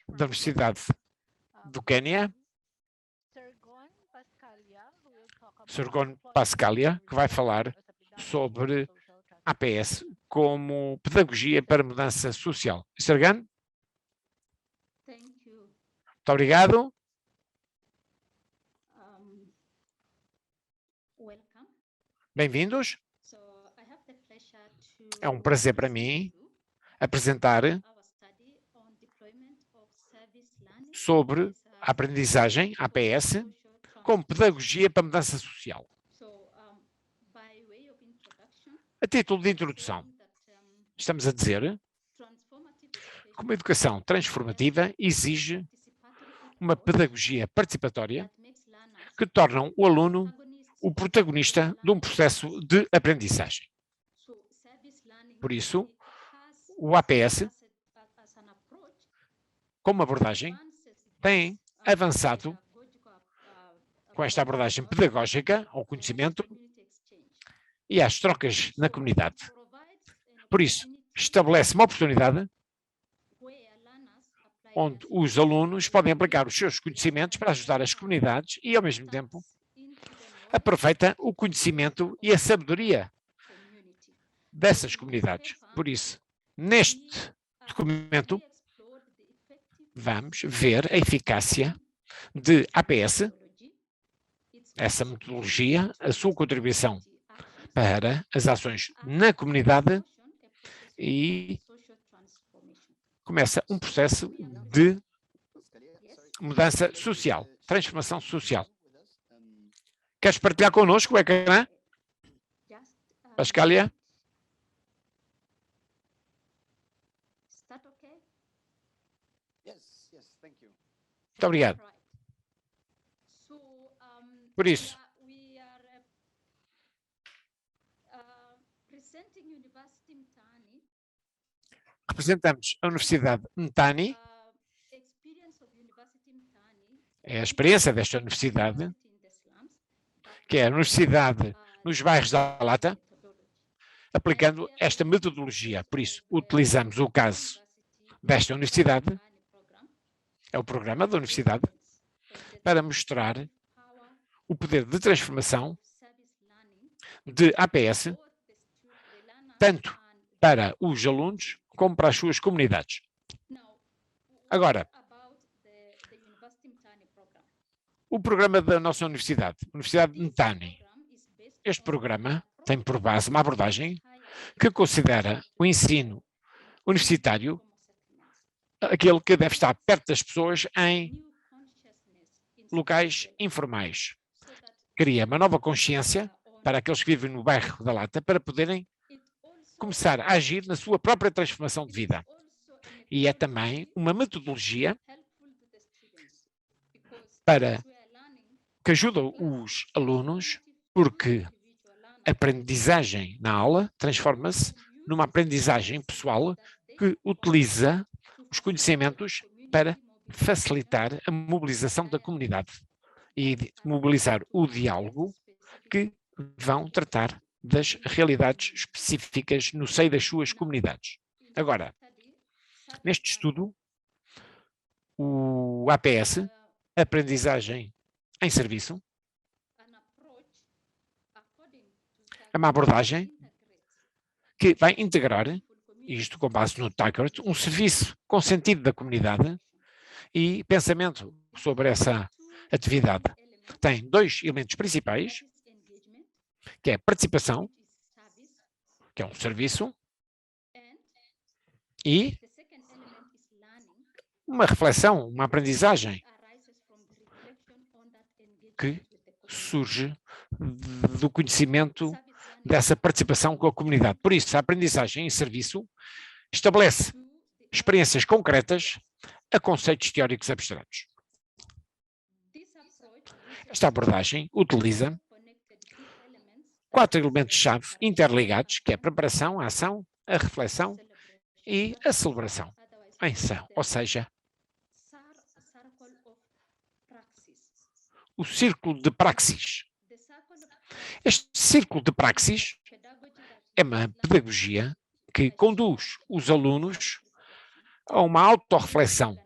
[SPEAKER 6] da Universidade do Quênia, Sargon Pascalia, que vai falar sobre APS como pedagogia para mudança social. Sargon? Muito obrigado. Bem-vindos. É um prazer para mim apresentar sobre a aprendizagem, APS, como pedagogia para mudança social. A título de introdução, estamos a dizer que uma educação transformativa exige uma pedagogia participatória que torna o aluno o protagonista de um processo de aprendizagem. Por isso, o APS, como abordagem, tem avançado com esta abordagem pedagógica ao conhecimento e às trocas na comunidade. Por isso, estabelece uma oportunidade onde os alunos podem aplicar os seus conhecimentos para ajudar as comunidades e, ao mesmo tempo, aproveita o conhecimento e a sabedoria dessas comunidades. Por isso, neste documento, vamos ver a eficácia de APS, essa metodologia, a sua contribuição para as ações na comunidade, e começa um processo de mudança social, transformação social. Queres partilhar connosco o ecrã? Pascalia? Muito obrigado. Por isso, representamos a Universidade Mtani, é a experiência desta universidade, que é a universidade nos bairros da Lata, aplicando esta metodologia. Por isso, utilizamos o caso desta universidade, é o programa da universidade, para mostrar o poder de transformação de APS, tanto para os alunos como para as suas comunidades. Agora, o programa da nossa universidade, Universidade Mtani. Este programa tem por base uma abordagem que considera o ensino universitário aquele que deve estar perto das pessoas em locais informais. Cria uma nova consciência para aqueles que vivem no bairro da Lata para poderem começar a agir na sua própria transformação de vida. E é também uma metodologia que ajuda os alunos, porque a aprendizagem na aula transforma-se numa aprendizagem pessoal que utiliza os conhecimentos para facilitar a mobilização da comunidade e mobilizar o diálogo que vão tratar das realidades específicas no seio das suas comunidades. Agora, neste estudo, o APS, Aprendizagem em Serviço, é uma abordagem que vai integrar, isto com base no Taggart, um serviço com sentido da comunidade e pensamento sobre essa atividade. Tem dois elementos principais, que é a participação, que é um serviço, e uma reflexão, uma aprendizagem que surge do conhecimento dessa participação com a comunidade. Por isso, a aprendizagem em serviço estabelece experiências concretas a conceitos teóricos abstratos. Esta abordagem utiliza 4 elementos-chave interligados, que é a preparação, a ação, a reflexão e a celebração. Ou seja, o círculo de praxis. Este círculo de praxis é uma pedagogia que conduz os alunos a uma autorreflexão,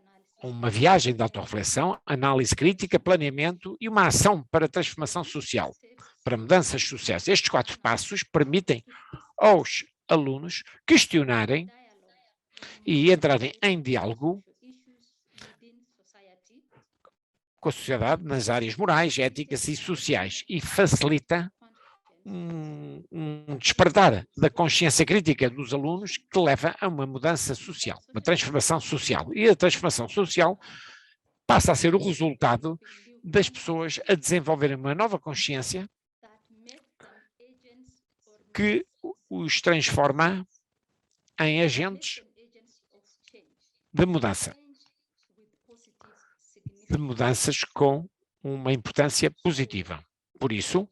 [SPEAKER 6] a uma viagem de autorreflexão, análise crítica, planeamento e uma ação para a transformação social, para mudanças sociais. Estes 4 passos permitem aos alunos questionarem e entrarem em diálogo com a sociedade nas áreas morais, éticas e sociais e facilita um despertar da consciência crítica dos alunos que leva a uma mudança social, uma transformação social. E a transformação social passa a ser o resultado das pessoas a desenvolverem uma nova consciência que os transforma em agentes de mudança. De mudanças com uma importância positiva. Por isso,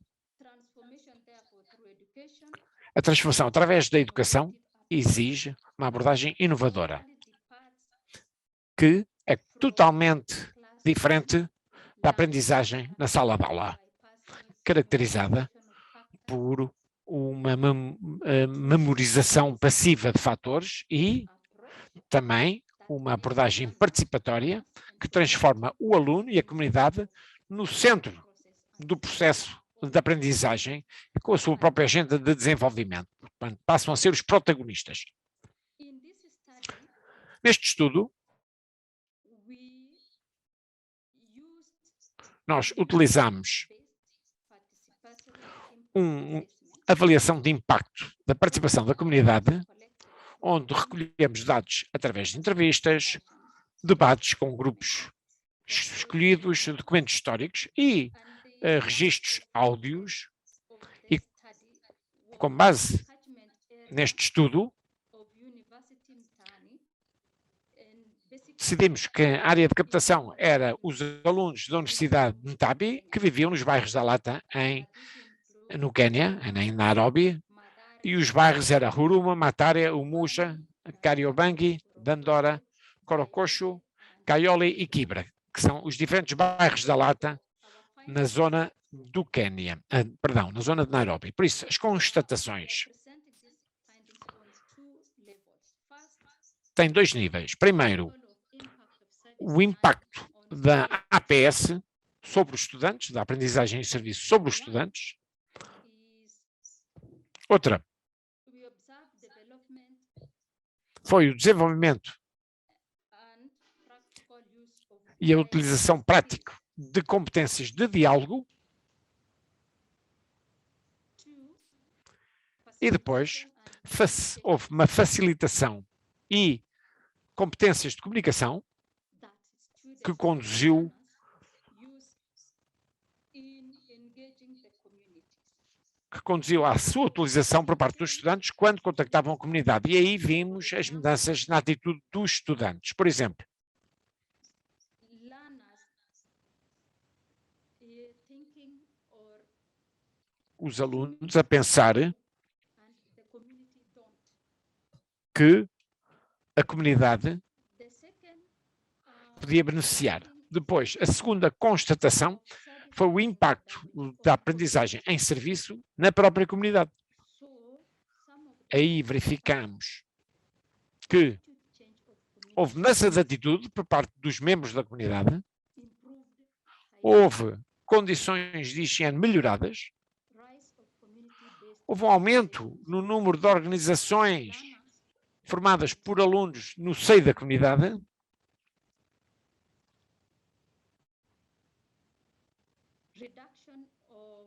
[SPEAKER 6] a transformação através da educação exige uma abordagem inovadora, que é totalmente diferente da aprendizagem na sala de aula, caracterizada por uma memorização passiva de fatores e também uma abordagem participatória que transforma o aluno e a comunidade no centro do processo de aprendizagem com a sua própria agenda de desenvolvimento. Portanto, passam a ser os protagonistas. Neste estudo, nós utilizamos uma avaliação de impacto da participação da comunidade, onde recolhemos dados através de entrevistas, debates com grupos escolhidos, documentos históricos e registros áudios, e com base neste estudo decidimos que a área de captação era os alunos da Universidade de Ntabi que viviam nos bairros da Lata no Quênia, em Nairobi, e os bairros eram Huruma, Mathare, Umoja, Kariobangi, Dandora, Corococho, Kayole e Kibra, que são os diferentes bairros da Lata na zona do Quênia, na zona de Nairobi. Por isso, as constatações têm 2 níveis. Primeiro, o impacto da APS sobre os estudantes, da aprendizagem e serviço sobre os estudantes. Outra foi o desenvolvimento e a utilização prática de competências de diálogo. E depois houve uma facilitação e competências de comunicação que conduziu à sua utilização por parte dos estudantes quando contactavam a comunidade. E aí vimos as mudanças na atitude dos estudantes. Por exemplo, os alunos a pensar que a comunidade podia beneficiar. Depois, a segunda constatação foi o impacto da aprendizagem em serviço na própria comunidade. Aí verificamos que houve mudança de atitude por parte dos membros da comunidade, houve condições de higiene melhoradas, houve um aumento no número de organizações formadas por alunos no seio da comunidade,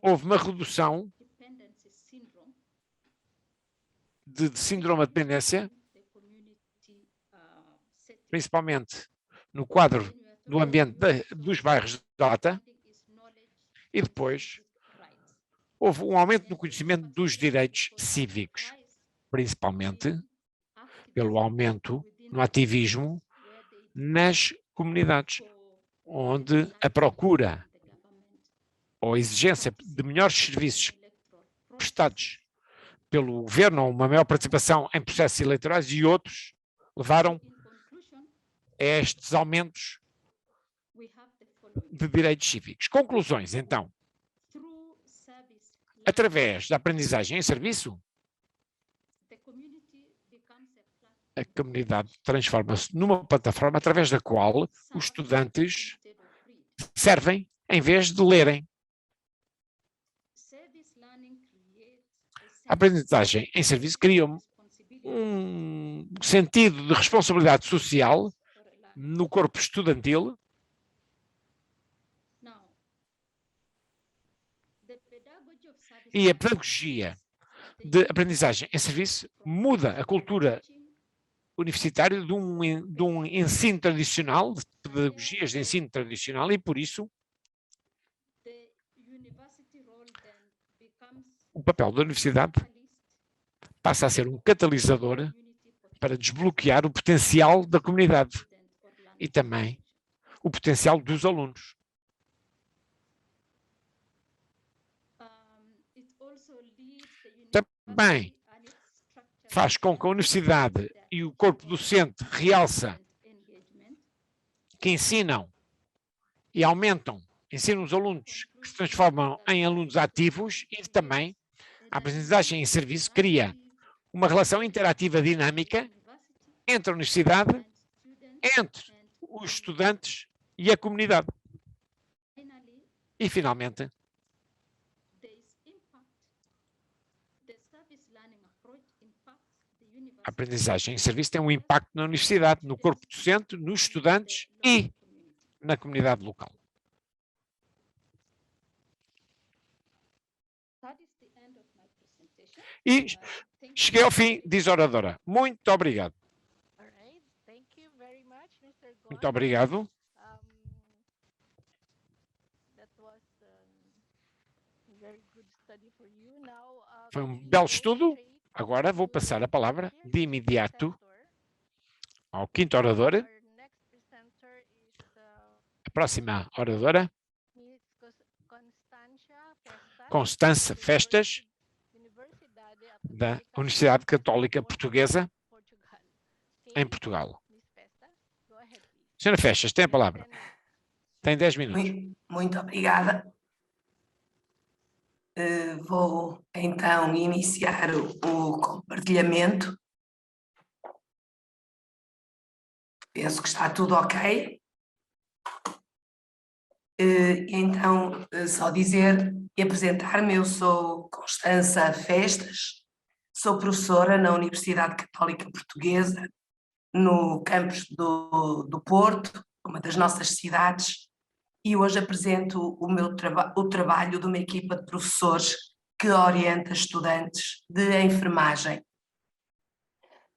[SPEAKER 6] houve uma redução de síndrome de dependência, principalmente no quadro do ambiente dos bairros de Lata, e depois houve um aumento no conhecimento dos direitos cívicos, principalmente pelo aumento no ativismo nas comunidades, onde a procura ou a exigência de melhores serviços prestados pelo governo, uma maior participação em processos eleitorais e outros levaram a estes aumentos de direitos cívicos. Conclusões, então. Através da aprendizagem em serviço, a comunidade transforma-se numa plataforma através da qual os estudantes servem em vez de lerem. A aprendizagem em serviço cria um sentido de responsabilidade social no corpo estudantil e a pedagogia de aprendizagem em serviço muda a cultura universitária de um ensino tradicional, de pedagogias de ensino tradicional, e por isso o papel da universidade passa a ser um catalisador para desbloquear o potencial da comunidade e também o potencial dos alunos. Também faz com que a universidade e o corpo docente realçam que ensinam e ensinam os alunos que se transformam em alunos ativos, e também a aprendizagem em serviço cria uma relação interativa dinâmica entre a universidade, entre os estudantes e a comunidade. E, finalmente, a aprendizagem em serviço tem um impacto na universidade, no corpo docente, nos estudantes e na comunidade local. E cheguei ao fim, diz a oradora. Muito obrigado. Muito obrigado. Foi um belo estudo. Agora vou passar a palavra de imediato ao quinto orador. A próxima oradora, Constança Festas, da Universidade Católica Portuguesa, em Portugal. Senhora Festas, tem a palavra. Tem 10 minutos.
[SPEAKER 8] Muito obrigada. Vou então iniciar o compartilhamento. Penso que está tudo ok. Então, só dizer e apresentar-me, eu sou Constança Festas, sou professora na Universidade Católica Portuguesa, no campus do Porto, uma das nossas cidades, e hoje apresento o trabalho de uma equipa de professores que orienta estudantes de enfermagem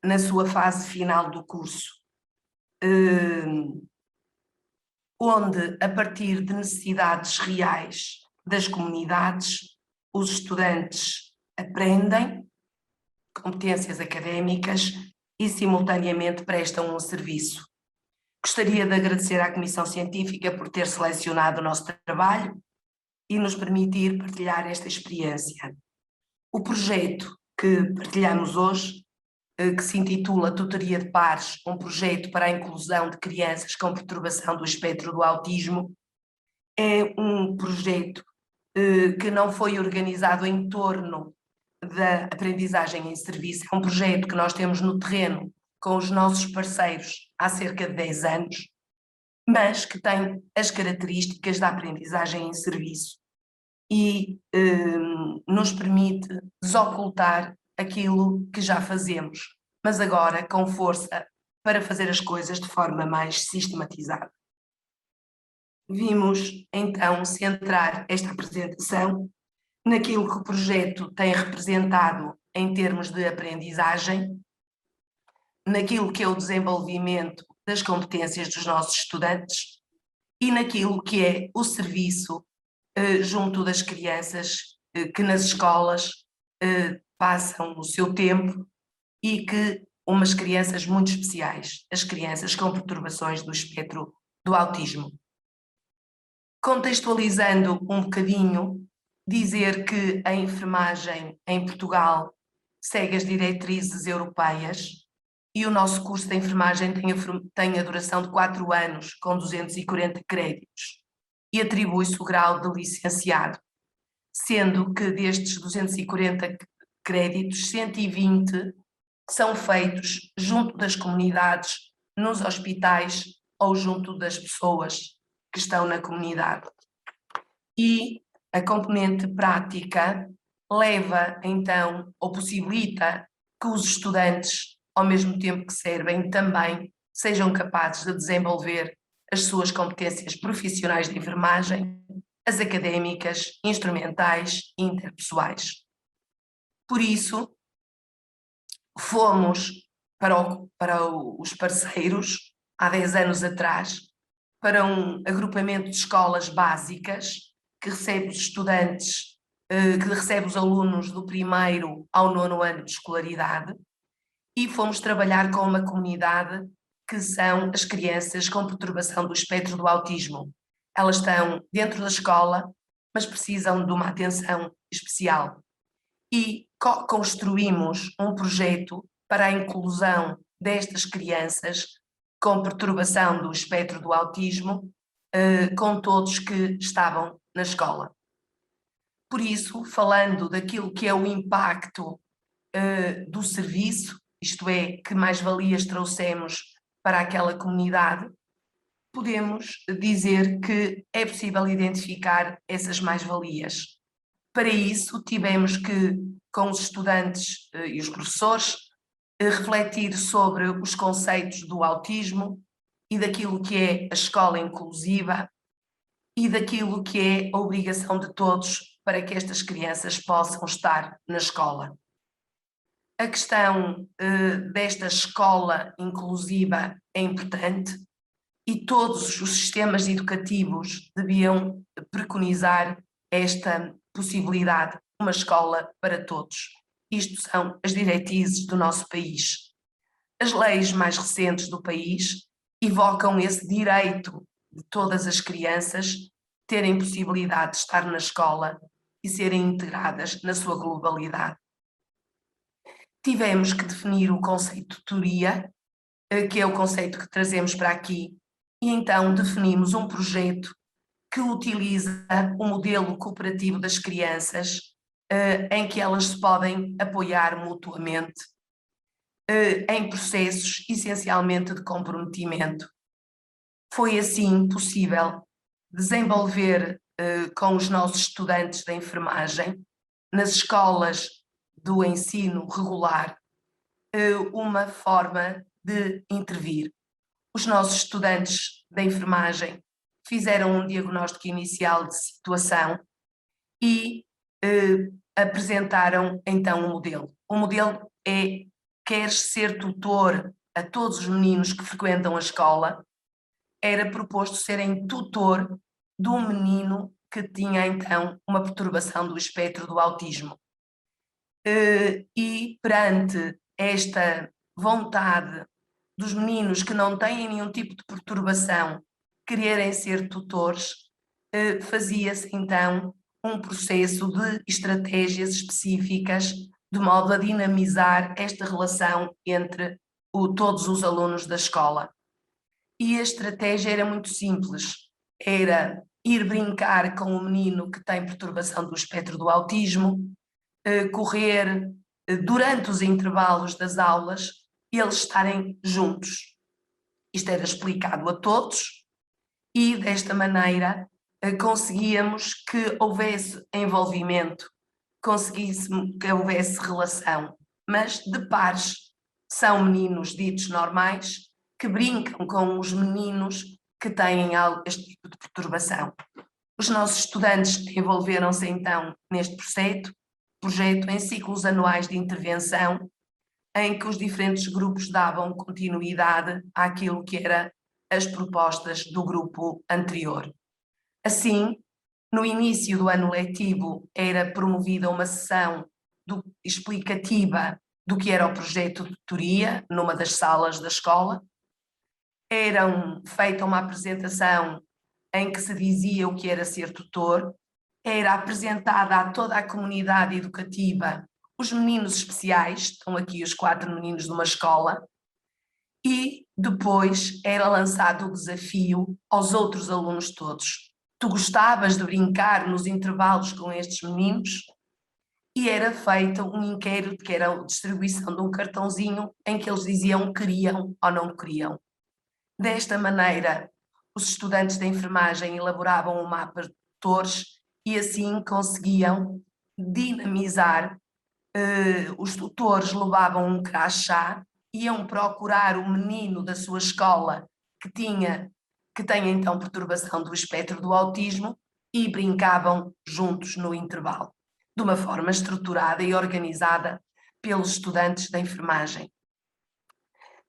[SPEAKER 8] na sua fase final do curso, onde, a partir de necessidades reais das comunidades, os estudantes aprendem competências académicas e, simultaneamente, prestam um serviço. Gostaria de agradecer à Comissão Científica por ter selecionado o nosso trabalho e nos permitir partilhar esta experiência. O projeto que partilhamos hoje, que se intitula Tutoria de Pares, um projeto para a inclusão de crianças com perturbação do espectro do autismo, é um projeto que não foi organizado em torno da aprendizagem em serviço, é um projeto que nós temos no terreno com os nossos parceiros há cerca de 10 anos, mas que tem as características da aprendizagem em serviço e nos permite desocultar aquilo que já fazemos, mas agora com força para fazer as coisas de forma mais sistematizada. Vimos então centrar esta apresentação naquilo que o projeto tem representado em termos de aprendizagem, naquilo que é o desenvolvimento das competências dos nossos estudantes e naquilo que é o serviço junto das crianças que nas escolas passam o seu tempo e que umas crianças muito especiais, as crianças com perturbações do espectro do autismo. Contextualizando um bocadinho, dizer que a enfermagem em Portugal segue as diretrizes europeias e o nosso curso de enfermagem tem a duração de 4 anos, com 240 créditos, e atribui-se o grau de licenciado, sendo que destes 240 créditos, 120 são feitos junto das comunidades, nos hospitais ou junto das pessoas que estão na comunidade. E a componente prática leva então, ou possibilita, que os estudantes, ao mesmo tempo que servem, também sejam capazes de desenvolver as suas competências profissionais de enfermagem, as académicas, instrumentais e interpessoais. Por isso, fomos para os parceiros, há 10 anos atrás, para um agrupamento de escolas básicas que recebe os estudantes, que recebe os alunos do 1º ao 9º ano de escolaridade, e fomos trabalhar com uma comunidade que são as crianças com perturbação do espectro do autismo. Elas estão dentro da escola, mas precisam de uma atenção especial. E construímos um projeto para a inclusão destas crianças com perturbação do espectro do autismo, com todos que estavam na escola. Por isso, falando daquilo que é o impacto do serviço, isto é, que mais-valias trouxemos para aquela comunidade, podemos dizer que é possível identificar essas mais-valias. Para isso, tivemos que, com os estudantes e os professores, refletir sobre os conceitos do autismo e daquilo que é a escola inclusiva e daquilo que é a obrigação de todos para que estas crianças possam estar na escola. A questão desta escola inclusiva é importante e todos os sistemas educativos deviam preconizar esta possibilidade, uma escola para todos. Isto são as diretrizes do nosso país. As leis mais recentes do país evocam esse direito de todas as crianças terem possibilidade de estar na escola e serem integradas na sua globalidade. Tivemos que definir o conceito de tutoria, que é o conceito que trazemos para aqui, e então definimos um projeto que utiliza o modelo cooperativo das crianças, em que elas se podem apoiar mutuamente em processos essencialmente de comprometimento. Foi assim possível desenvolver com os nossos estudantes da enfermagem, nas escolas do ensino regular, uma forma de intervir. Os nossos estudantes da enfermagem fizeram um diagnóstico inicial de situação e apresentaram então um modelo. O modelo é: queres ser tutor a todos os meninos que frequentam a escola? Era proposto serem tutor de um menino que tinha então uma perturbação do espectro do autismo. E perante esta vontade dos meninos que não têm nenhum tipo de perturbação quererem ser tutores, fazia-se então um processo de estratégias específicas de modo a dinamizar esta relação entre todos os alunos da escola. E a estratégia era muito simples, era ir brincar com o menino que tem perturbação do espectro do autismo, correr durante os intervalos das aulas, eles estarem juntos. Isto era explicado a todos e desta maneira conseguíamos que houvesse envolvimento, conseguíssemos que houvesse relação, mas de pares. São meninos ditos normais que brincam com os meninos que têm este tipo de perturbação. Os nossos estudantes envolveram-se então neste projeto em ciclos anuais de intervenção, em que os diferentes grupos davam continuidade àquilo que eram as propostas do grupo anterior. Assim, no início do ano letivo era promovida uma sessão explicativa do que era o projeto de tutoria numa das salas da escola. Era feita uma apresentação em que se dizia o que era ser tutor, era apresentada a toda a comunidade educativa os meninos especiais, estão aqui os 4 meninos de uma escola, e depois era lançado o desafio aos outros alunos todos. Tu gostavas de brincar nos intervalos com estes meninos? E era feito um inquérito, que era a distribuição de um cartãozinho em que eles diziam que queriam ou não queriam. Desta maneira, os estudantes da enfermagem elaboravam um mapa de tutores e assim conseguiam dinamizar. Os tutores levavam um crachá, iam procurar o menino da sua escola que tem então perturbação do espectro do autismo e brincavam juntos no intervalo, de uma forma estruturada e organizada pelos estudantes da enfermagem.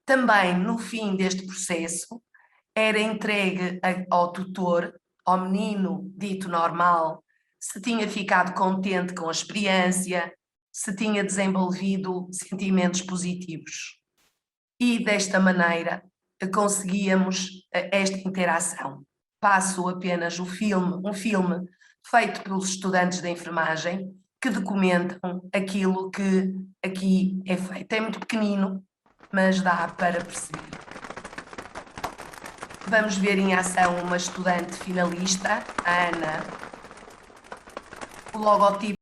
[SPEAKER 8] Também, no fim deste processo, era entregue ao tutor, ao menino dito normal, se tinha ficado contente com a experiência, se tinha desenvolvido sentimentos positivos. E desta maneira conseguíamos esta interação. Passo apenas um filme feito pelos estudantes da enfermagem que documentam aquilo que aqui é feito. É muito pequenino, mas dá para perceber. Vamos ver em ação uma estudante finalista, a Ana. O logotipo.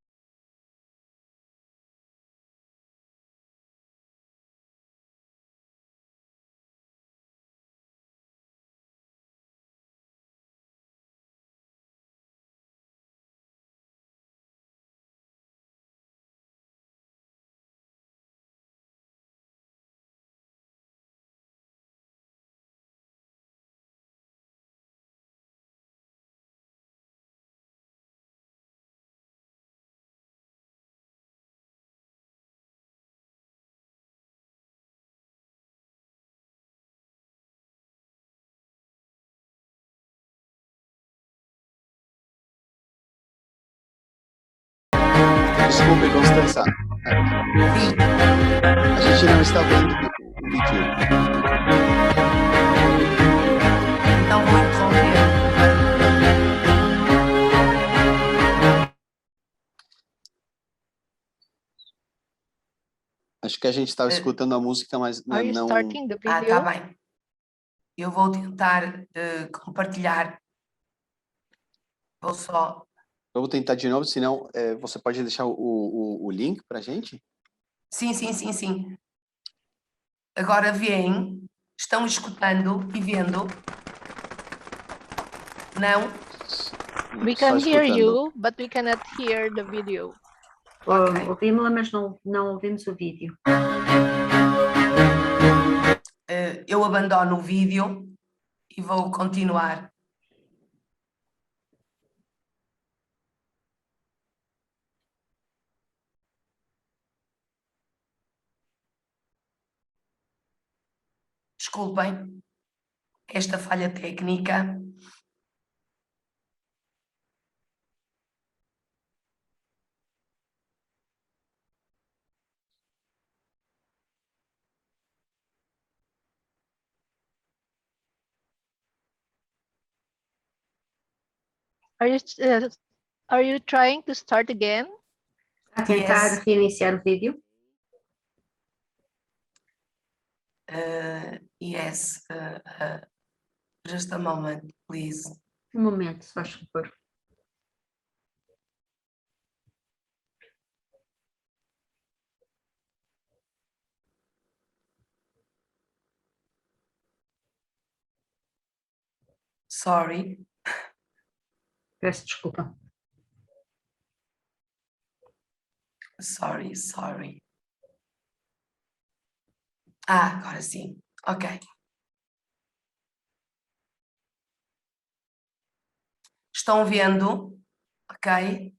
[SPEAKER 4] Desculpe, Constança. A gente não está vendo o vídeo.
[SPEAKER 8] Então vou interromper.
[SPEAKER 4] Acho que a gente estava escutando a música, mas
[SPEAKER 5] Are you
[SPEAKER 4] não...
[SPEAKER 5] starting the
[SPEAKER 8] Ah,
[SPEAKER 5] video?
[SPEAKER 8] tá bem. Eu vou tentar compartilhar. Vou só...
[SPEAKER 4] Vamos tentar de novo, senão você pode deixar o link para a gente?
[SPEAKER 8] Sim. Agora veem, estão escutando e vendo? Não?
[SPEAKER 5] We
[SPEAKER 4] Só
[SPEAKER 5] can hear
[SPEAKER 4] escutando.
[SPEAKER 5] you, but we cannot hear the video.
[SPEAKER 8] Ok.
[SPEAKER 1] Ouvimos-la, mas não ouvimos o vídeo.
[SPEAKER 8] Eu abandono o vídeo e vou continuar. Desculpem esta falha técnica.
[SPEAKER 5] Are you trying to start again?
[SPEAKER 1] A tentar
[SPEAKER 8] Yes.
[SPEAKER 1] reiniciar o vídeo.
[SPEAKER 8] Yes. Just a moment, please.
[SPEAKER 1] Um momento, se faz favor.
[SPEAKER 8] Sorry.
[SPEAKER 1] Peço desculpa.
[SPEAKER 8] Sorry. Ah, agora sim. Ok. Estão vendo? Ok.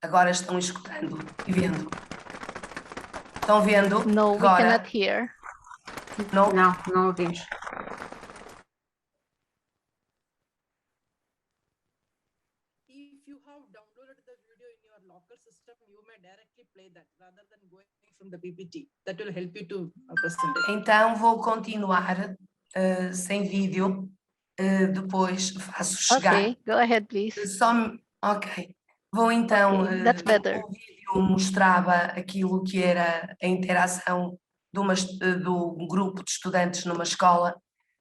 [SPEAKER 8] Agora estão escutando e vendo. Estão vendo?
[SPEAKER 5] No, we
[SPEAKER 8] Agora?
[SPEAKER 5] cannot hear.
[SPEAKER 8] Não?
[SPEAKER 1] Não ouvimos.
[SPEAKER 9] If you have downloaded the video in your local system, you may directly play that rather than going from the PPT. That will help you to present it.
[SPEAKER 8] Então vou continuar sem vídeo. Depois faço chegar.
[SPEAKER 5] Okay, go ahead, please.
[SPEAKER 8] Ok. Vou então.
[SPEAKER 5] Okay, that's better.
[SPEAKER 8] O vídeo mostrava aquilo que era a interação do grupo de estudantes numa escola,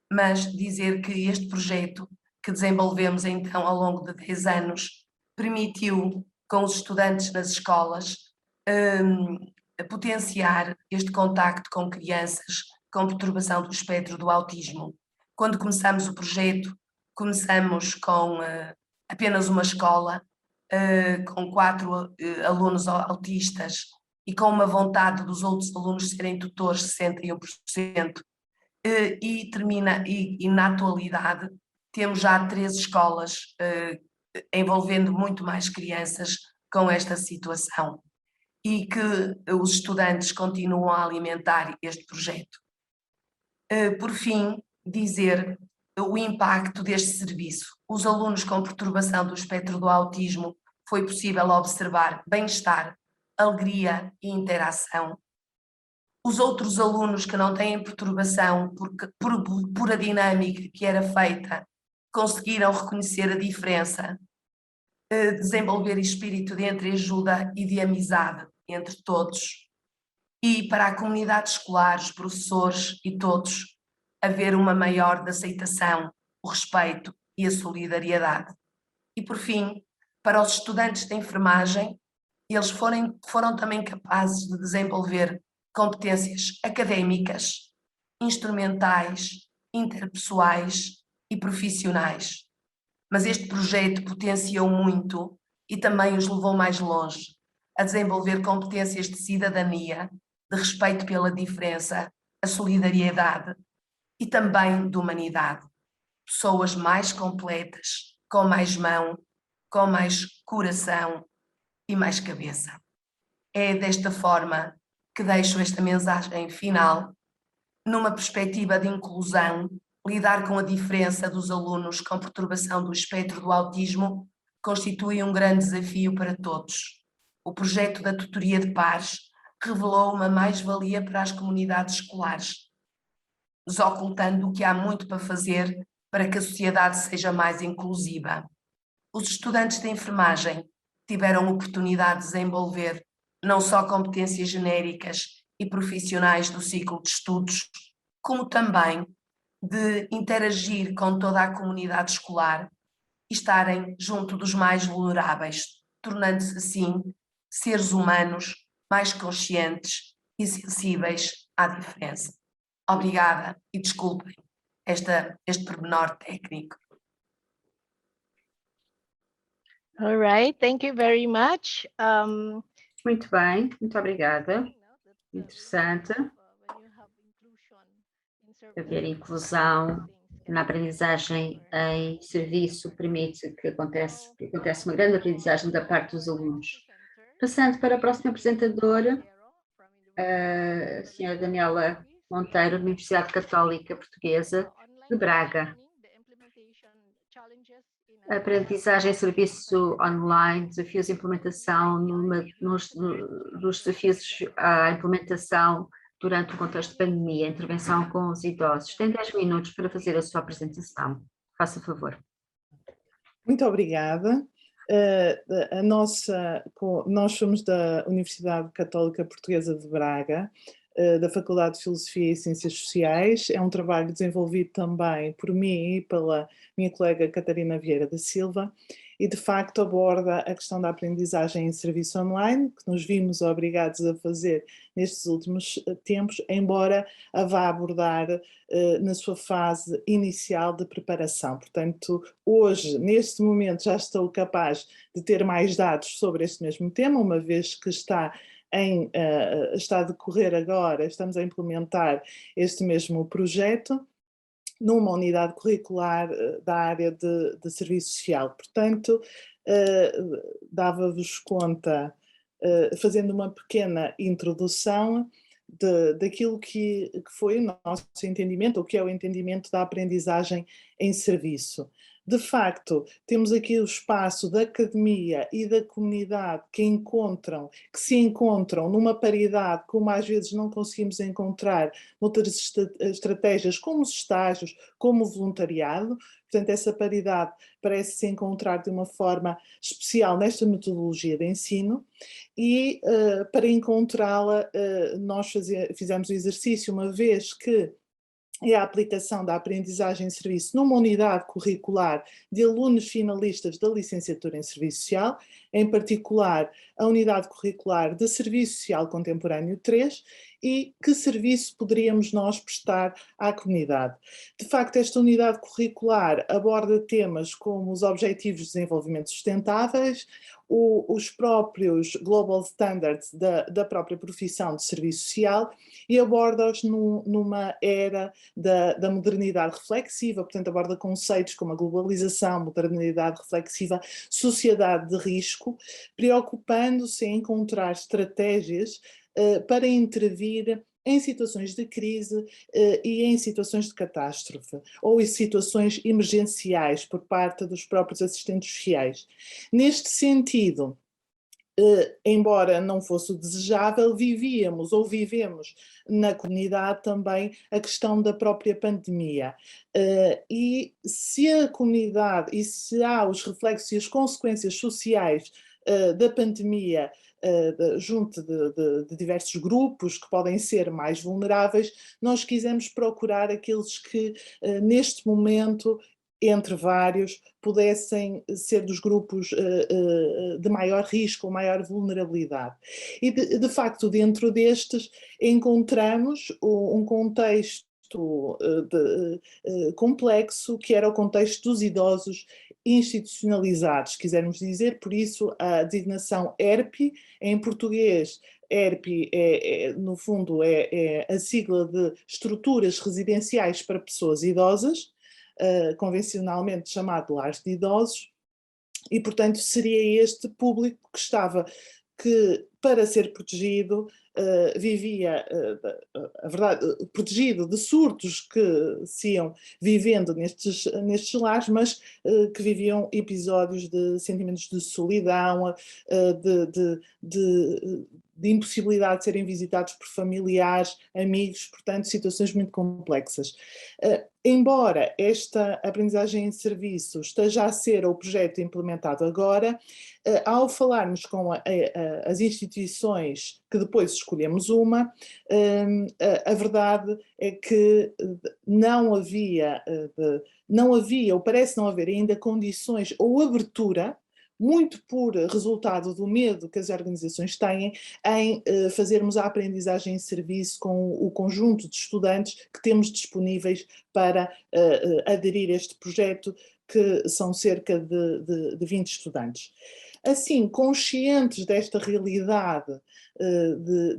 [SPEAKER 8] mas dizer que este projeto que desenvolvemos então ao longo de 10 anos permitiu, com os estudantes nas escolas, potenciar este contacto com crianças com perturbação do espectro do autismo. Quando começamos o projeto, começamos com apenas uma escola, com 4 alunos autistas e com uma vontade dos outros alunos serem tutores, 61%, e na atualidade temos já 13 escolas envolvendo muito mais crianças com esta situação e que os estudantes continuam a alimentar este projeto. Por fim, dizer o impacto deste serviço. Os alunos com perturbação do espectro do autismo foi possível observar bem-estar, alegria e interação. Os outros alunos que não têm perturbação, por a dinâmica que era feita, conseguiram reconhecer a diferença, desenvolver espírito de entreajuda e de amizade entre todos. E para a comunidade escolar, os professores e todos, haver uma maior aceitação, o respeito e a solidariedade. E por fim, para os estudantes de enfermagem, eles foram também capazes de desenvolver competências académicas, instrumentais, interpessoais e profissionais. Mas este projeto potenciou muito e também os levou mais longe, a desenvolver competências de cidadania, de respeito pela diferença, a solidariedade e também de humanidade. Pessoas mais completas, com mais mão, com mais coração e mais cabeça. É desta forma que deixo esta mensagem final, numa perspectiva de inclusão, lidar com a diferença dos alunos com perturbação do espectro do autismo constitui um grande desafio para todos. O projeto da tutoria de pares revelou uma mais-valia para as comunidades escolares, desocultando que há muito para fazer para que a sociedade seja mais inclusiva. Os estudantes de enfermagem tiveram oportunidade de desenvolver não só competências genéricas e profissionais do ciclo de estudos, como também de interagir com toda a comunidade escolar e estarem junto dos mais vulneráveis, tornando-se assim seres humanos mais conscientes e sensíveis à diferença. Obrigada e desculpem este pormenor técnico.
[SPEAKER 5] All right, thank you very much.
[SPEAKER 1] Muito bem, muito obrigada. Interessante haver inclusão na aprendizagem em serviço, permite que aconteça uma grande aprendizagem da parte dos alunos. Passando para a próxima apresentadora, a senhora Daniela Monteiro, da Universidade Católica Portuguesa de Braga. A aprendizagem em serviço online, desafios de implementação, dos desafios à implementação durante o contexto de pandemia, intervenção com os idosos. Tem 10 minutos para fazer a sua apresentação. Faça favor.
[SPEAKER 10] Muito obrigada. Nós somos da Universidade Católica Portuguesa de Braga, da Faculdade de Filosofia e Ciências Sociais. É um trabalho desenvolvido também por mim e pela minha colega Catarina Vieira da Silva e, de facto, aborda a questão da aprendizagem em serviço online, que nos vimos obrigados a fazer nestes últimos tempos, embora a vá abordar na sua fase inicial de preparação. Portanto, hoje, neste momento, já estou capaz de ter mais dados sobre este mesmo tema, uma vez que está a decorrer agora, estamos a implementar este mesmo projeto numa unidade curricular da área de serviço social. Portanto, dava-vos conta, fazendo uma pequena introdução daquilo que foi o nosso entendimento, o que é o entendimento da aprendizagem em serviço. De facto, temos aqui o espaço da academia e da comunidade que se encontram numa paridade como às vezes não conseguimos encontrar noutras estratégias como os estágios, como o voluntariado. Portanto, essa paridade parece se encontrar de uma forma especial nesta metodologia de ensino e para encontrá-la nós fizemos o exercício, uma vez que é a aplicação da aprendizagem em serviço numa unidade curricular de alunos finalistas da licenciatura em Serviço Social, em particular a unidade curricular de Serviço Social Contemporâneo 3, e que serviço poderíamos nós prestar à comunidade. De facto, esta unidade curricular aborda temas como os Objetivos de Desenvolvimento Sustentáveis, os próprios Global Standards da própria profissão de serviço social e aborda-os numa era da modernidade reflexiva, portanto aborda conceitos como a globalização, modernidade reflexiva, sociedade de risco, preocupando-se em encontrar estratégias para intervir em situações de crise e em situações de catástrofe, ou em situações emergenciais por parte dos próprios assistentes sociais. Neste sentido, embora não fosse o desejável, vivemos na comunidade também a questão da própria pandemia. E se a comunidade, e se há os reflexos e as consequências sociais da pandemia junto de diversos grupos que podem ser mais vulneráveis, nós quisemos procurar aqueles que neste momento, entre vários, pudessem ser dos grupos de maior risco ou maior vulnerabilidade. E de facto dentro destes encontramos um contexto complexo, que era o contexto dos idosos institucionalizados, quisermos dizer, por isso a designação ERP, em português, ERP no fundo é a sigla de Estruturas Residenciais para Pessoas Idosas, convencionalmente chamado lares de idosos, e portanto seria este público que para ser protegido vivia, a verdade, protegido de surtos que se iam vivendo nestes lares, mas que viviam episódios de sentimentos de solidão, de impossibilidade de serem visitados por familiares, amigos, portanto, situações muito complexas. Embora esta aprendizagem em serviço esteja a ser o projeto implementado agora, ao falarmos com as instituições que depois escolhemos uma, a verdade é que não havia, ou parece não haver ainda condições ou abertura, muito por resultado do medo que as organizações têm em fazermos a aprendizagem em serviço com o conjunto de estudantes que temos disponíveis para aderir a este projeto, que são cerca de 20 estudantes. Assim, conscientes desta realidade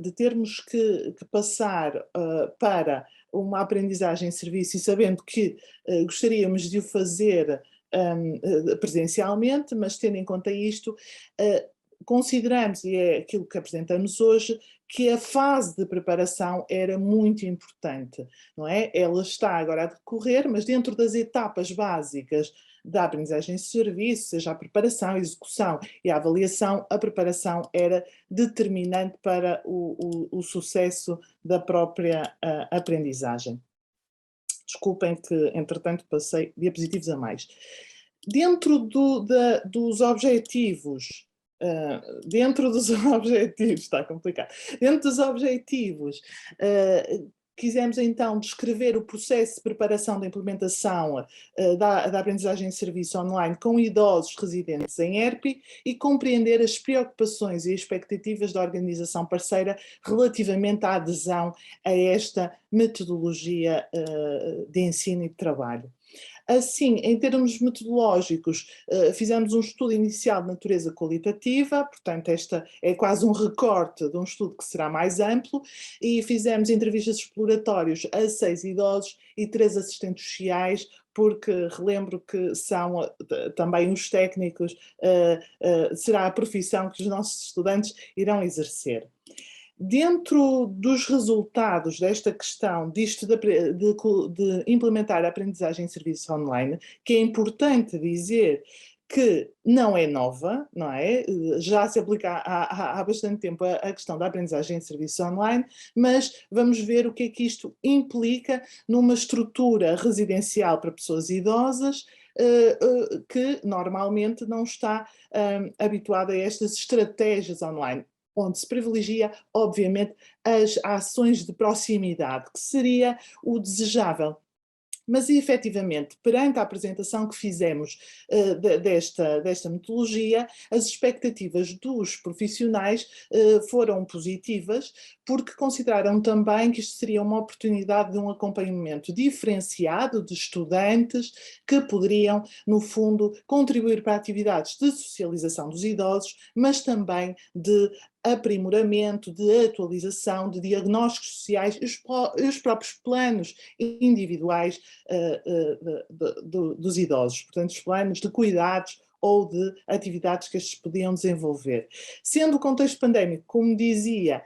[SPEAKER 10] de termos que passar para uma aprendizagem em serviço e sabendo que gostaríamos de o fazer presencialmente, mas tendo em conta isto, consideramos, e é aquilo que apresentamos hoje, que a fase de preparação era muito importante, não é? Ela está agora a decorrer, mas dentro das etapas básicas da aprendizagem em serviço, seja a preparação, a execução e a avaliação, a preparação era determinante para o sucesso da própria aprendizagem. Desculpem que, entretanto, passei diapositivos a mais. Dentro dos objetivos, está complicado. Dentro dos objetivos, quisemos então descrever o processo de preparação da implementação da aprendizagem em serviço online com idosos residentes em ERP e compreender as preocupações e expectativas da organização parceira relativamente à adesão a esta metodologia de ensino e de trabalho. Assim, em termos metodológicos, fizemos um estudo inicial de natureza qualitativa, portanto esta é quase um recorte de um estudo que será mais amplo, e fizemos entrevistas exploratórias a 6 idosos e 3 assistentes sociais, porque relembro que são também os técnicos, será a profissão que os nossos estudantes irão exercer. Dentro dos resultados desta questão de implementar a aprendizagem em serviço online, que é importante dizer que não é nova, não é? Já se aplica há bastante tempo a questão da aprendizagem em serviço online, mas vamos ver o que é que isto implica numa estrutura residencial para pessoas idosas, que normalmente não está habituada a estas estratégias online, onde se privilegia, obviamente, as ações de proximidade, que seria o desejável. Mas, efetivamente, perante a apresentação que fizemos desta metodologia, as expectativas dos profissionais foram positivas, porque consideraram também que isto seria uma oportunidade de um acompanhamento diferenciado de estudantes que poderiam, no fundo, contribuir para atividades de socialização dos idosos, mas também de aprimoramento, de atualização, de diagnósticos sociais e os próprios planos individuais dos idosos, portanto os planos de cuidados ou de atividades que estes podiam desenvolver. Sendo o contexto pandémico, como dizia,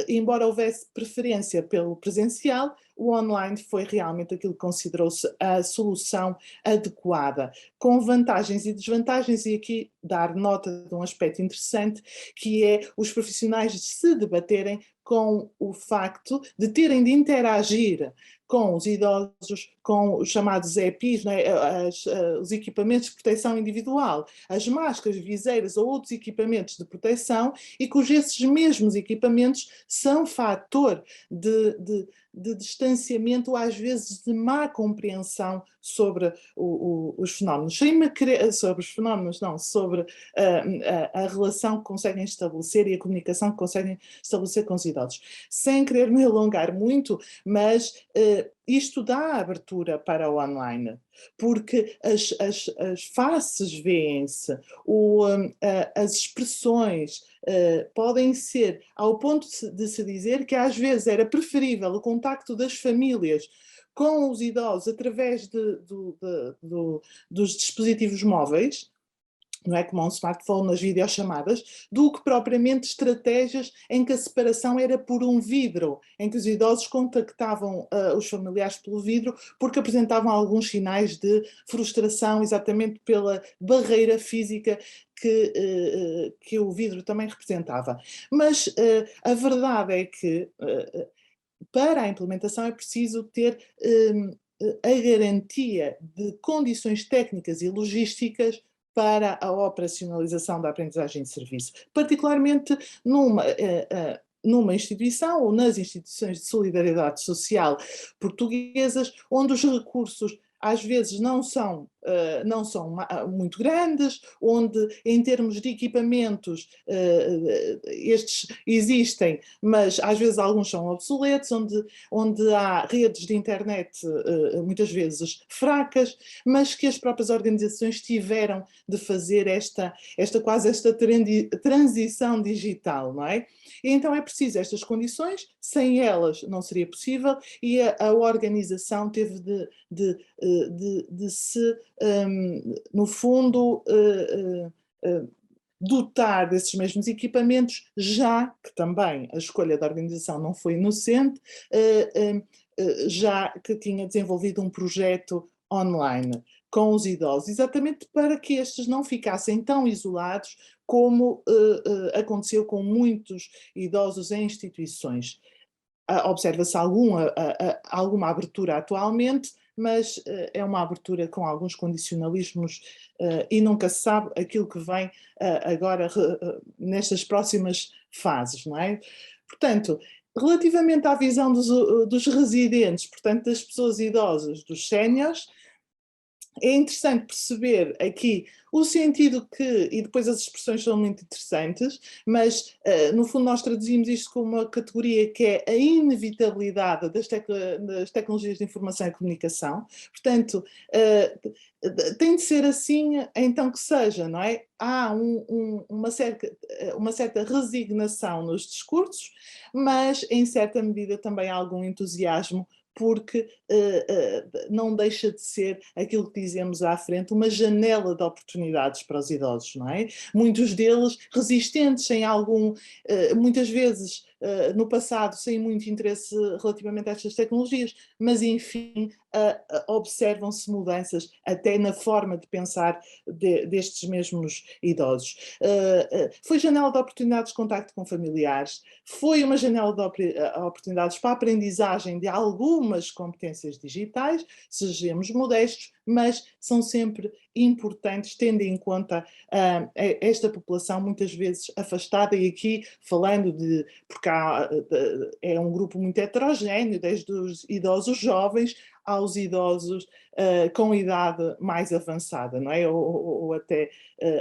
[SPEAKER 10] embora houvesse preferência pelo presencial, o online foi realmente aquilo que considerou-se a solução adequada, com vantagens e desvantagens, e aqui dar nota de um aspecto interessante, que é os profissionais se debaterem com o facto de terem de interagir com os idosos, com os chamados EPIs, não é? Os equipamentos de proteção individual, as máscaras, viseiras ou outros equipamentos de proteção, e cujos esses mesmos equipamentos são fator de distanciamento ou às vezes de má compreensão sobre os fenómenos, sobre a relação que conseguem estabelecer e a comunicação que conseguem estabelecer com os idosos. Sem querer me alongar muito, mas isto dá abertura para o online, porque as faces vêem-se, as expressões podem ser, ao ponto de se dizer que às vezes era preferível o contacto das famílias com os idosos através dos dispositivos móveis, não é, como um smartphone, nas videochamadas, do que propriamente estratégias em que a separação era por um vidro, em que os idosos contactavam os familiares pelo vidro porque apresentavam alguns sinais de frustração, exatamente pela barreira física que o vidro também representava. Mas a verdade é que para a implementação é preciso ter a garantia de condições técnicas e logísticas para a operacionalização da aprendizagem de serviço, particularmente numa instituição ou nas instituições de solidariedade social portuguesas, onde os recursos às vezes não são muito grandes, onde em termos de equipamentos estes existem, mas às vezes alguns são obsoletos, onde há redes de internet muitas vezes fracas, mas que as próprias organizações tiveram de fazer esta transição digital, não é? E então é preciso estas condições, sem elas não seria possível, e a organização teve de se, no fundo, dotar desses mesmos equipamentos, já que também a escolha da organização não foi inocente, já que tinha desenvolvido um projeto online com os idosos, exatamente para que estes não ficassem tão isolados como aconteceu com muitos idosos em instituições. Observa-se alguma abertura atualmente, mas é uma abertura com alguns condicionalismos e nunca se sabe aquilo que vem agora nestas próximas fases, não é? Portanto, relativamente à visão dos residentes, portanto, das pessoas idosas, dos séniores, é interessante perceber aqui o sentido e depois as expressões são muito interessantes, mas no fundo nós traduzimos isto como uma categoria que é a inevitabilidade das tecnologias de informação e comunicação. Portanto, tem de ser assim então que seja, não é? Há uma certa resignação nos discursos, mas em certa medida também há algum entusiasmo, porque não deixa de ser aquilo que dizemos à frente, uma janela de oportunidades para os idosos, não é? Muitos deles resistentes em muitas vezes no passado sem muito interesse relativamente a estas tecnologias, mas enfim observam-se mudanças até na forma de pensar destes mesmos idosos. Foi janela de oportunidades de contacto com familiares, foi uma janela de oportunidades para a aprendizagem de algumas competências digitais, sejamos modestos, mas são sempre importantes, tendo em conta esta população muitas vezes afastada, e aqui falando porque é um grupo muito heterogéneo, desde os idosos jovens aos idosos com idade mais avançada, não é? Ou até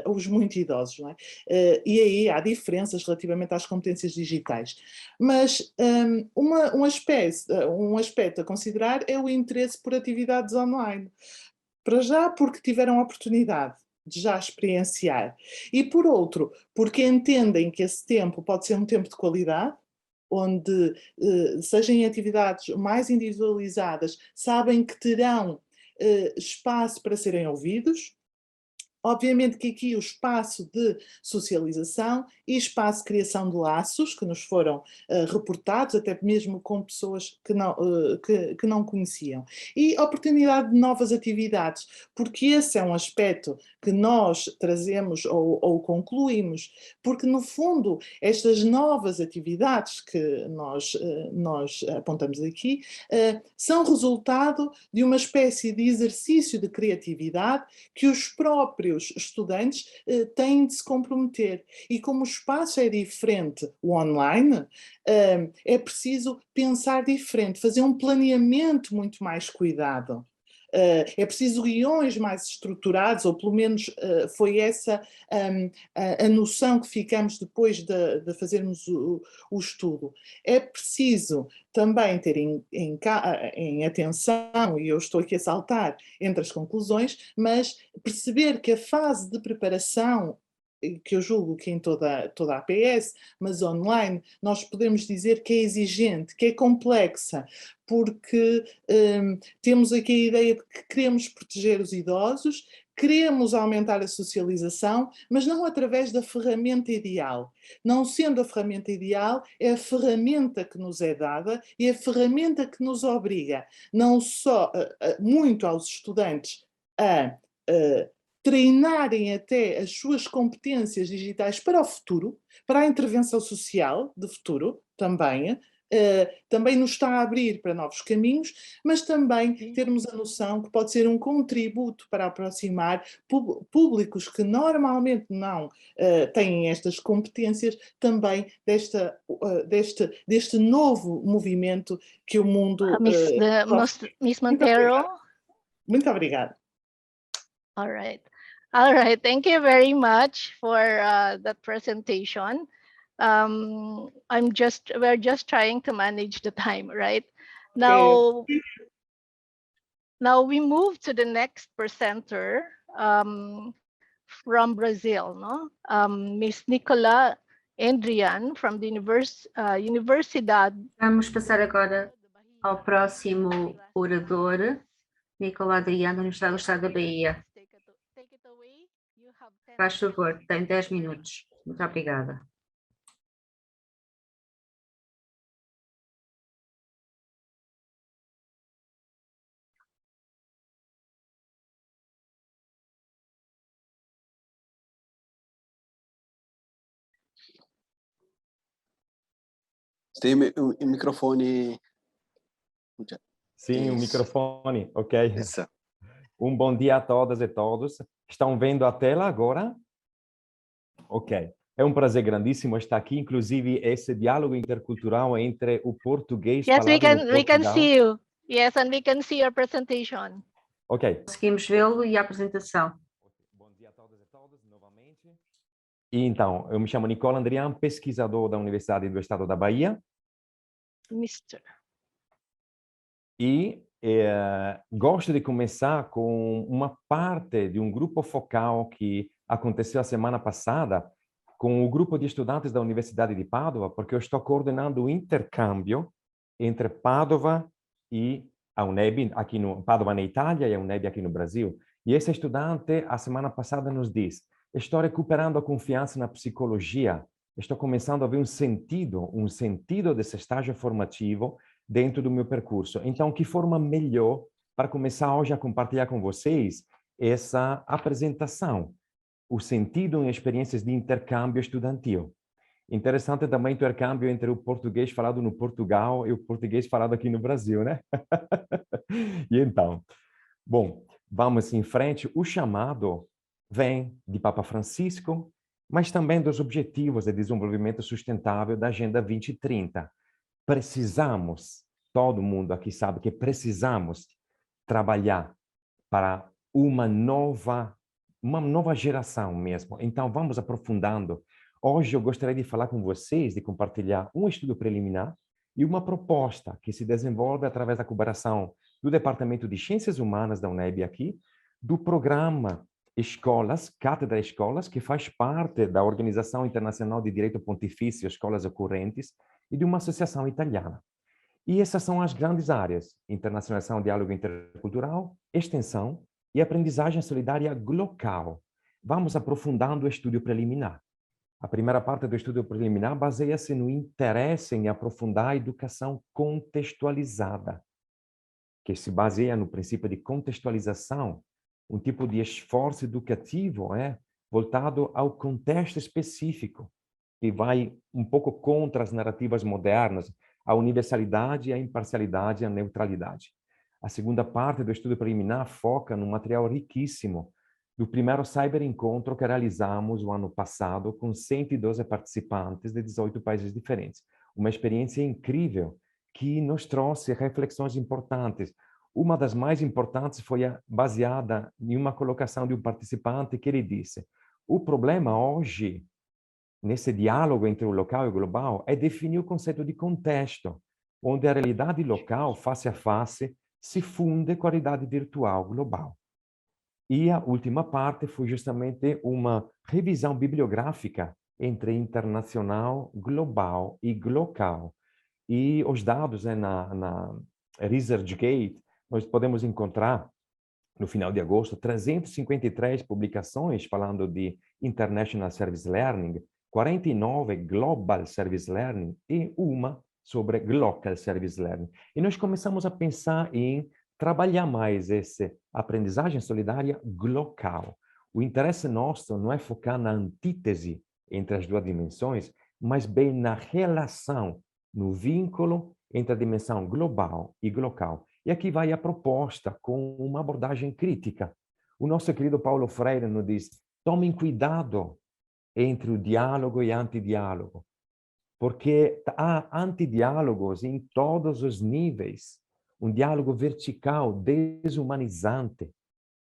[SPEAKER 10] os muito idosos, não é? E aí há diferenças relativamente às competências digitais. Mas um aspecto a considerar é o interesse por atividades online. Para já, porque tiveram a oportunidade de já experienciar. E por outro, porque entendem que esse tempo pode ser um tempo de qualidade, onde sejam em atividades mais individualizadas, sabem que terão espaço para serem ouvidos. Obviamente que aqui o espaço de socialização e espaço de criação de laços, que nos foram reportados, até mesmo com pessoas que não conheciam. E oportunidade de novas atividades, porque esse é um aspecto que nós trazemos ou concluímos, porque no fundo estas novas atividades que nós apontamos aqui são resultado de uma espécie de exercício de criatividade que os próprios estudantes têm de se comprometer. E como o espaço é diferente, o online, é preciso pensar diferente, fazer um planeamento muito mais cuidado. É preciso guiões mais estruturados, ou pelo menos foi essa a noção que ficamos depois de fazermos o estudo. É preciso também ter em atenção, e eu estou aqui a saltar entre as conclusões, mas perceber que a fase de preparação, que eu julgo que em toda a APS, mas online, nós podemos dizer que é exigente, que é complexa, porque temos aqui a ideia de que queremos proteger os idosos, queremos aumentar a socialização, mas não através da ferramenta ideal. Não sendo a ferramenta ideal, é a ferramenta que nos é dada e a ferramenta que nos obriga, não só muito aos estudantes a treinarem até as suas competências digitais para o futuro, para a intervenção social de futuro também, também nos está a abrir para novos caminhos, mas também termos a noção que pode ser um contributo para aproximar públicos que normalmente não têm estas competências, também deste novo movimento que o mundo...
[SPEAKER 5] Miss Montero?
[SPEAKER 10] Muito obrigada.
[SPEAKER 5] All right. All right. Thank you very much for that presentation. We're just trying to manage the time, right? Now we move to the next presenter from Brazil, no? Miss Nicola Endrian from the Universidad.
[SPEAKER 1] Vamos passar agora ao próximo orador, Nicola Adriano, da Universidade do Estado da Bahia. Faz favor, tem 10 minutos. Muito obrigada.
[SPEAKER 4] Tem o microfone.
[SPEAKER 11] Sim, o microfone, ok.
[SPEAKER 4] Isso.
[SPEAKER 11] Bom dia a todas e todos. Estão vendo a tela agora? Ok. É um prazer grandíssimo estar aqui, inclusive esse diálogo intercultural entre o português
[SPEAKER 5] Yes,
[SPEAKER 11] falado
[SPEAKER 5] we can see you. Yes, and we can see your presentation.
[SPEAKER 11] Ok.
[SPEAKER 1] Conseguimos vê-lo e a apresentação.
[SPEAKER 11] Bom dia a todas e todos, novamente. E então, eu me chamo Nicola Andrian, pesquisador da Universidade do Estado da Bahia.
[SPEAKER 5] Mr.
[SPEAKER 11] E gosto de começar com uma parte de um grupo focal que aconteceu a semana passada com o grupo de estudantes da Universidade de Pádua, porque eu estou coordenando o intercâmbio entre Pádua e a UNEB, aqui no Pádua na Itália e a UNEB aqui no Brasil. E esse estudante, a semana passada, nos diz: estou recuperando a confiança na psicologia, estou começando a ver um sentido desse estágio formativo dentro do meu percurso. Então, que forma melhor para começar hoje a compartilhar com vocês essa apresentação, o sentido em experiências de intercâmbio estudantil. Interessante também o intercâmbio entre o português falado no Portugal e o português falado aqui no Brasil, né? E então, bom, vamos em frente. O chamado vem de Papa Francisco, mas também dos Objetivos de Desenvolvimento Sustentável da Agenda 2030. Precisamos, todo mundo aqui sabe que precisamos trabalhar para uma nova geração mesmo. Então, vamos aprofundando. Hoje eu gostaria de falar com vocês, de compartilhar um estudo preliminar e uma proposta que se desenvolve através da cooperação do Departamento de Ciências Humanas da UNEB aqui, do programa Escolas, Cátedra Escolas, que faz parte da Organização Internacional de Direito Pontifício Escolas Ocorrentes e de uma associação italiana. E essas são as grandes áreas: internacionalização, diálogo intercultural, extensão e aprendizagem solidária local. Vamos aprofundando o estudo preliminar. A primeira parte do estudo preliminar baseia-se no interesse em aprofundar a educação contextualizada, que se baseia no princípio de contextualização, um tipo de esforço educativo voltado ao contexto específico, que vai um pouco contra as narrativas modernas, a universalidade, a imparcialidade e a neutralidade. A segunda parte do estudo preliminar foca num material riquíssimo do primeiro cyberencontro que realizamos o ano passado com 112 participantes de 18 países diferentes. Uma experiência incrível que nos trouxe reflexões importantes. Uma das mais importantes foi baseada em uma colocação de um participante que ele disse: o problema hoje, nesse diálogo entre o local e o global, é definir o conceito de contexto, onde a realidade local, face a face, se funde com a realidade virtual global. E a última parte foi justamente uma revisão bibliográfica entre internacional, global e local. E os dados na ResearchGate, nós podemos encontrar no final de agosto, 353 publicações falando de International Service Learning, 49 Global Service Learning e uma sobre Local Service Learning. E nós começamos a pensar em trabalhar mais essa aprendizagem solidária local. O interesse nosso não é focar na antítese entre as duas dimensões, mas bem na relação, no vínculo entre a dimensão global e local. E aqui vai a proposta com uma abordagem crítica. O nosso querido Paulo Freire nos diz: tomem cuidado entre o diálogo e antidiálogo, porque há antidiálogos em todos os níveis. Um diálogo vertical, desumanizante,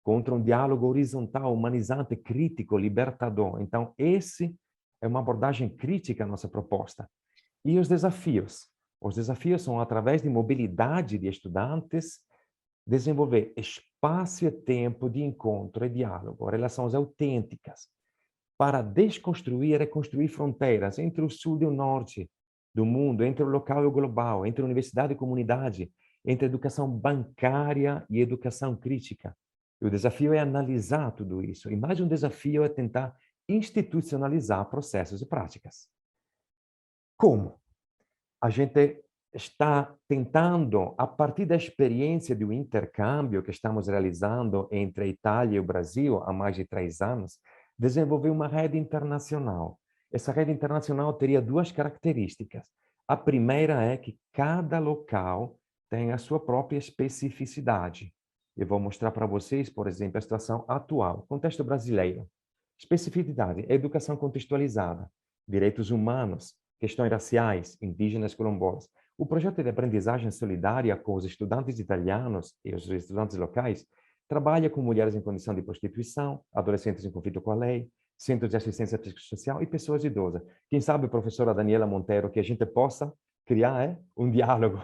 [SPEAKER 11] contra um diálogo horizontal, humanizante, crítico, libertador. Então, esse é uma abordagem crítica à nossa proposta. E os desafios? Os desafios são, através de mobilidade de estudantes, desenvolver espaço e tempo de encontro e diálogo, relações autênticas, para desconstruir e reconstruir fronteiras entre o sul e o norte do mundo, entre o local e o global, entre universidade e comunidade, entre educação bancária e educação crítica. E o desafio é analisar tudo isso. E mais um desafio é tentar institucionalizar processos e práticas. Como? A gente está tentando, a partir da experiência do intercâmbio que estamos realizando entre a Itália e o Brasil há mais de 3 anos, desenvolver uma rede internacional. Essa rede internacional teria 2 características. A primeira é que cada local tem a sua própria especificidade. Eu vou mostrar para vocês, por exemplo, a situação atual, contexto brasileiro. Especificidade, educação contextualizada, direitos humanos, questões raciais, indígenas, quilombolas. O projeto de aprendizagem solidária com os estudantes italianos e os estudantes locais trabalha com mulheres em condição de prostituição, adolescentes em conflito com a lei, centros de assistência psicossocial e pessoas idosas. Quem sabe, professora Daniela Monteiro, que a gente possa criar um diálogo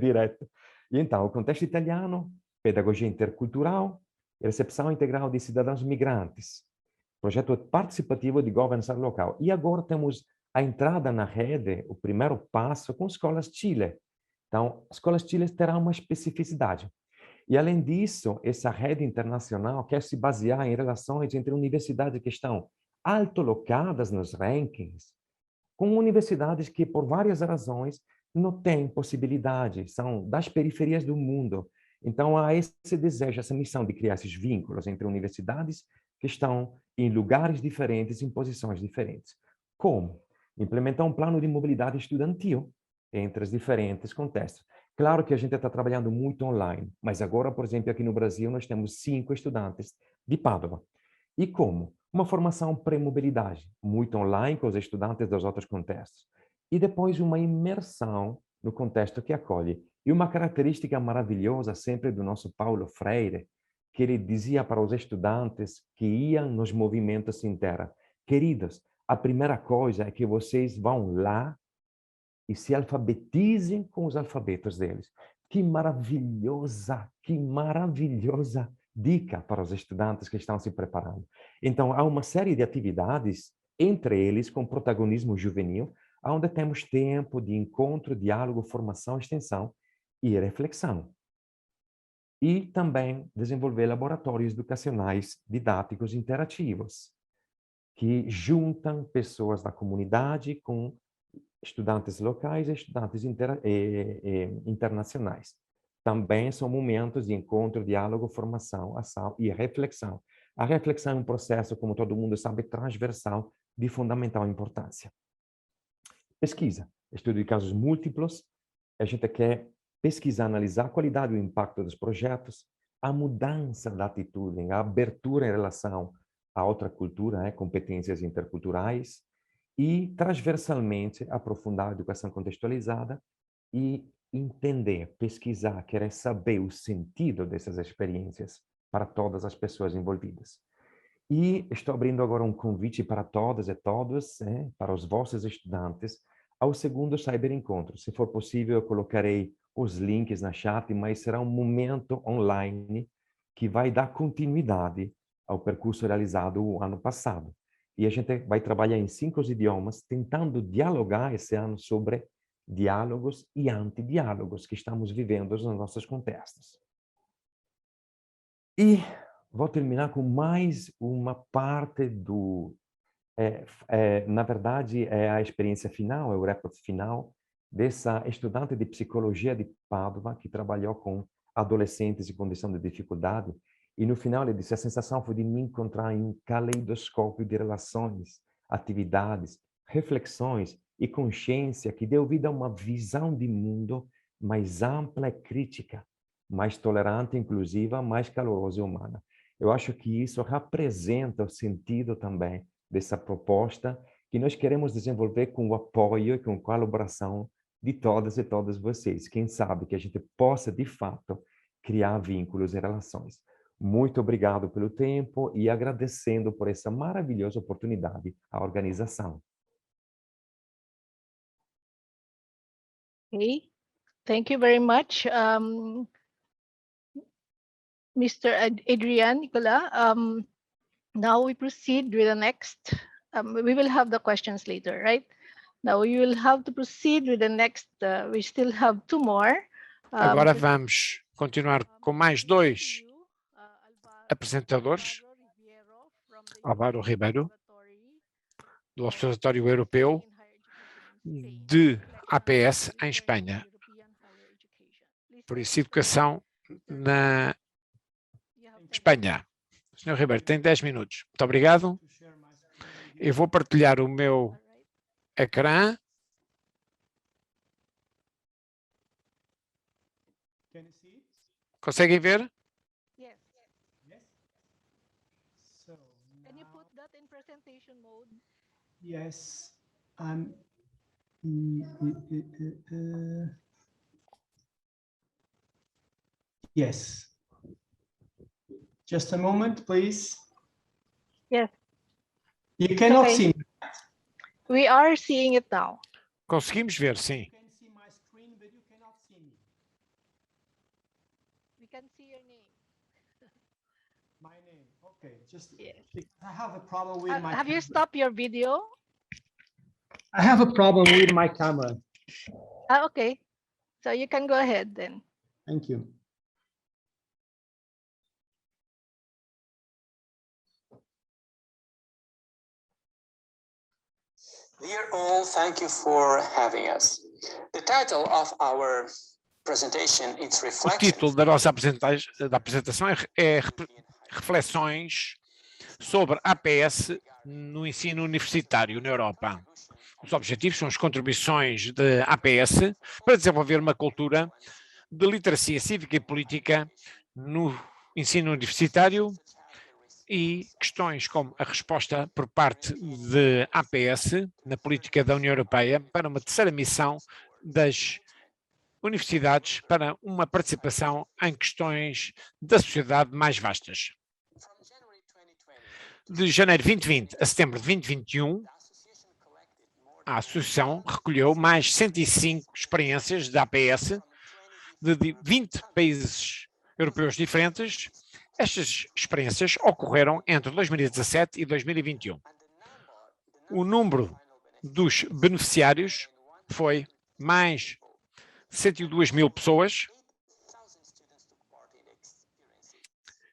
[SPEAKER 11] direto. E então, o contexto italiano, pedagogia intercultural, recepção integral de cidadãos migrantes, projeto participativo de governança local. E agora temos a entrada na rede, o primeiro passo, com Escolas Chile. Então, Escolas Chile terá uma especificidade. E, além disso, essa rede internacional quer se basear em relações entre universidades que estão altolocadas nos rankings, com universidades que, por várias razões, não têm possibilidade, são das periferias do mundo. Então, há esse desejo, essa missão de criar esses vínculos entre universidades que estão em lugares diferentes, em posições diferentes. Como? Implementar um plano de mobilidade estudantil entre os diferentes contextos. Claro que a gente está trabalhando muito online, mas agora, por exemplo, aqui no Brasil, nós temos 5 estudantes de Pádua. E como? Uma formação pré-mobilidade, muito online com os estudantes dos outros contextos. E depois uma imersão no contexto que acolhe. E uma característica maravilhosa sempre do nosso Paulo Freire, que ele dizia para os estudantes que iam nos movimentos internos: queridos, a primeira coisa é que vocês vão lá e se alfabetizem com os alfabetos deles. Que maravilhosa dica para os estudantes que estão se preparando. Então, há uma série de atividades, entre eles com protagonismo juvenil, onde temos tempo de encontro, diálogo, formação, extensão e reflexão. E também desenvolver laboratórios educacionais didáticos interativos, que juntam pessoas da comunidade com estudantes locais e estudantes internacionais. Também são momentos de encontro, diálogo, formação, ação e reflexão. A reflexão é um processo, como todo mundo sabe, transversal, de fundamental importância. Pesquisa, estudo de casos múltiplos. A gente quer pesquisar, analisar a qualidade e o impacto dos projetos, a mudança da atitude, a abertura em relação a outra cultura, competências interculturais, e transversalmente aprofundar a educação contextualizada e entender, pesquisar, querer saber o sentido dessas experiências para todas as pessoas envolvidas. E estou abrindo agora um convite para todas e todos, para os vossos estudantes, ao segundo Cyber Encontro. Se for possível, eu colocarei os links na chat, mas será um momento online que vai dar continuidade ao percurso realizado o ano passado. E a gente vai trabalhar em 5 idiomas, tentando dialogar esse ano sobre diálogos e antidiálogos que estamos vivendo nos nossos contextos. E vou terminar com mais uma parte do... na verdade, é a experiência final, é o report final dessa estudante de psicologia de Padova que trabalhou com adolescentes em condição de dificuldade. E no final ele disse, a sensação foi de me encontrar em um caleidoscópio de relações, atividades, reflexões e consciência que deu vida a uma visão de mundo mais ampla e crítica, mais tolerante, inclusiva, mais calorosa e humana. Eu acho que isso representa o sentido também dessa proposta que nós queremos desenvolver com o apoio e com a colaboração de todas e todos vocês. Quem sabe que a gente possa, de fato, criar vínculos e relações. Muito obrigado pelo tempo e agradecendo por essa maravilhosa oportunidade à organização.
[SPEAKER 5] Okay, thank you very much, Mr. Adrian Nicola. Now we proceed with the next. We will have the questions later, right? Now we will have to proceed with the next. We still have two more.
[SPEAKER 6] Agora vamos continuar com mais dois apresentadores. Álvaro Ribeiro, do Observatório Europeu de APS em Espanha. Por isso, educação na Espanha. Senhor Ribeiro, tem 10 minutos. Muito obrigado. Eu vou partilhar o meu ecrã. Conseguem ver?
[SPEAKER 5] Yes. Can you put that in presentation mode?
[SPEAKER 12] Yes. Yes. Just a moment, please.
[SPEAKER 5] Yes.
[SPEAKER 12] You cannot
[SPEAKER 5] Okay.
[SPEAKER 12] see me.
[SPEAKER 5] We are seeing it now.
[SPEAKER 6] Conseguimos ver, sim.
[SPEAKER 12] You can see my screen, but you cannot see me.
[SPEAKER 5] We can see your name.
[SPEAKER 12] My name. Okay. Just
[SPEAKER 5] Yes.
[SPEAKER 12] I have a problem with my
[SPEAKER 5] Have you
[SPEAKER 12] camera.
[SPEAKER 5] stopped your video?
[SPEAKER 12] I have a problem with my camera.
[SPEAKER 5] Okay. So you can go ahead then.
[SPEAKER 12] Thank you.
[SPEAKER 13] Dear all, thank you for having us. The title of our presentation is
[SPEAKER 6] O
[SPEAKER 13] Reflections.
[SPEAKER 6] título da nossa apresentação é Reflexões sobre APS no ensino universitário na Europa. Os objetivos são as contribuições de APS para desenvolver uma cultura de literacia cívica e política no ensino universitário e questões como a resposta por parte de APS na política da União Europeia para uma terceira missão das universidades para uma participação em questões da sociedade mais vastas. De janeiro de 2020 a setembro de 2021, a Associação recolheu mais 105 experiências da APS de 20 países europeus diferentes. Estas experiências ocorreram entre 2017 e 2021. O número dos beneficiários foi mais 102 mil pessoas,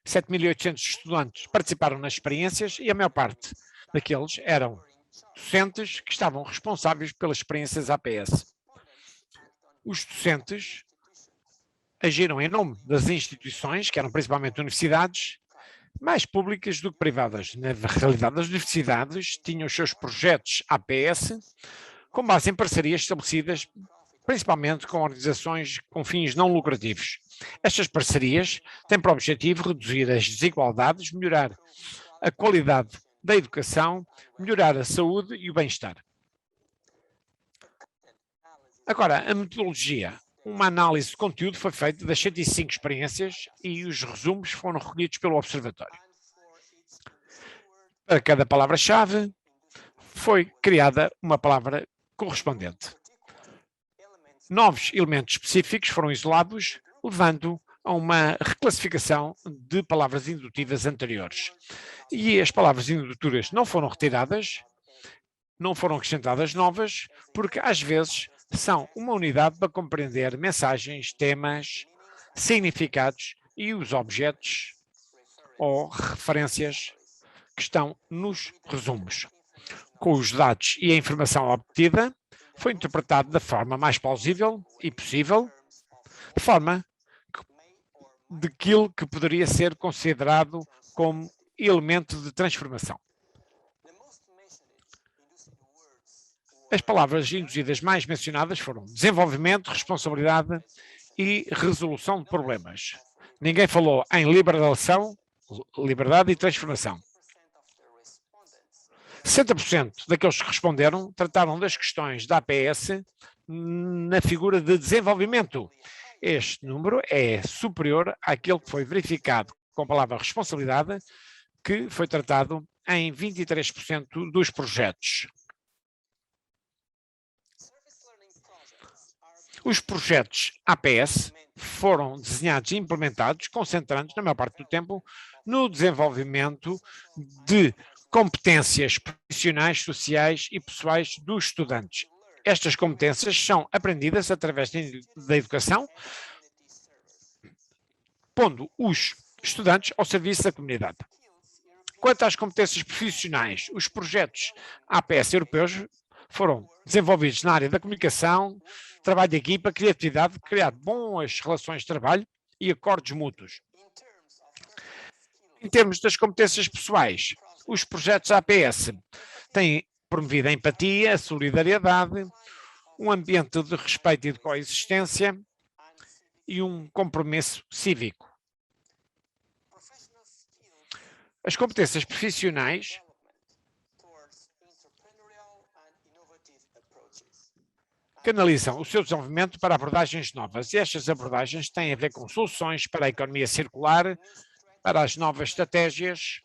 [SPEAKER 6] 7.800 estudantes participaram nas experiências e a maior parte daqueles eram docentes que estavam responsáveis pelas experiências APS. Os docentes agiram em nome das instituições, que eram principalmente universidades, mais públicas do que privadas. Na realidade, as universidades tinham os seus projetos APS com base em parcerias estabelecidas principalmente com organizações com fins não lucrativos. Estas parcerias têm por objetivo reduzir as desigualdades, melhorar a qualidade da educação, melhorar a saúde e o bem-estar. Agora, a metodologia. Uma análise de conteúdo foi feita das 105 experiências e os resumos foram recolhidos pelo Observatório. Para cada palavra-chave foi criada uma palavra correspondente. Novos elementos específicos foram isolados, levando a uma reclassificação de palavras indutivas anteriores. E as palavras indutoras não foram retiradas, não foram acrescentadas novas, porque às vezes são uma unidade para compreender mensagens, temas, significados e os objetos ou referências que estão nos resumos. Com os dados e a informação obtida, foi interpretado da forma mais plausível e possível, de forma daquilo que poderia ser considerado como elemento de transformação. As palavras induzidas mais mencionadas foram desenvolvimento, responsabilidade e resolução de problemas. Ninguém falou em liberdade e transformação. 60% daqueles que responderam trataram das questões da APS na figura de desenvolvimento. Este número é superior àquele que foi verificado com a palavra responsabilidade, que foi tratado em 23% dos projetos. Os projetos APS foram desenhados e implementados, concentrando-se, na maior parte do tempo, no desenvolvimento de competências profissionais, sociais e pessoais dos estudantes. Estas competências são aprendidas através da educação, pondo os estudantes ao serviço da comunidade. Quanto às competências profissionais, os projetos APS europeus foram desenvolvidos na área da comunicação, trabalho de equipa, criatividade, criar boas relações de trabalho e acordos mútuos. Em termos das competências pessoais, os projetos APS têm promovido a empatia, a solidariedade, um ambiente de respeito e de coexistência e um compromisso cívico. As competências profissionais canalizam o seu desenvolvimento para abordagens novas, e estas abordagens têm a ver com soluções para a economia circular, para as novas estratégias,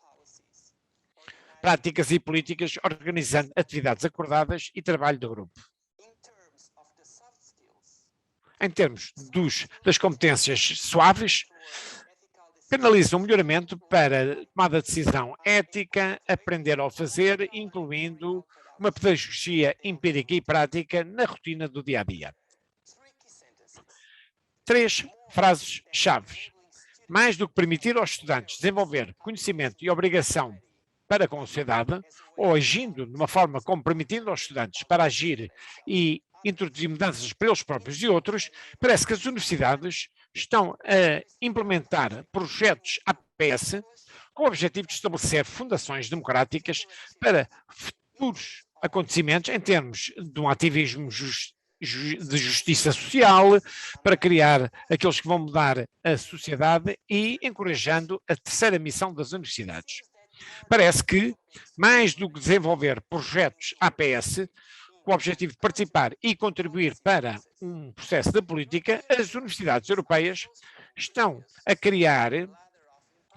[SPEAKER 6] práticas e políticas, organizando atividades acordadas e trabalho de grupo. Em termos das competências suaves, canalizam o melhoramento para tomada de decisão ética, aprender ao fazer, incluindo uma pedagogia empírica e prática na rotina do dia-a-dia. 3 frases-chave. Mais do que permitir aos estudantes desenvolver conhecimento e obrigação para com a sociedade, ou agindo de uma forma como permitindo aos estudantes para agir e introduzir mudanças para eles próprios e outros, parece que as universidades estão a implementar projetos APS com o objetivo de estabelecer fundações democráticas para futuros acontecimentos em termos de um ativismo de justiça social, para criar aqueles que vão mudar a sociedade e encorajando a terceira missão das universidades. Parece que, mais do que desenvolver projetos APS, com o objetivo de participar e contribuir para um processo de política, as universidades europeias estão a criar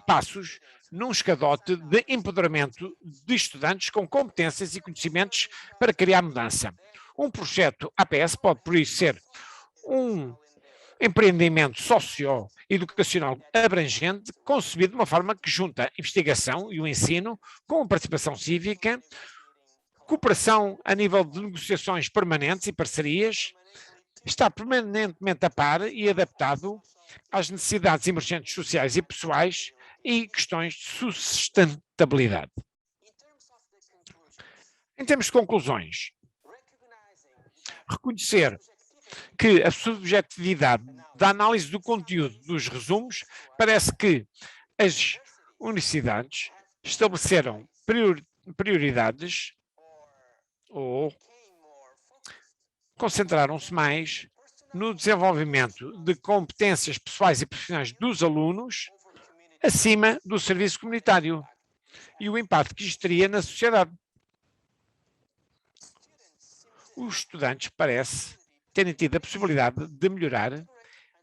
[SPEAKER 6] passos num escadote de empoderamento de estudantes com competências e conhecimentos para criar mudança. Um projeto APS pode, por isso, ser um empreendimento socio-educacional abrangente, concebido de uma forma que junta a investigação e o ensino com a participação cívica, cooperação a nível de negociações permanentes e parcerias, está permanentemente a par e adaptado às necessidades emergentes sociais e pessoais e questões de sustentabilidade. Em termos de conclusões, reconhecer que a subjetividade da análise do conteúdo dos resumos parece que as universidades estabeleceram prioridades ou concentraram-se mais no desenvolvimento de competências pessoais e profissionais dos alunos acima do serviço comunitário e o impacto que isto teria na sociedade. Os estudantes parece terem tido a possibilidade de melhorar,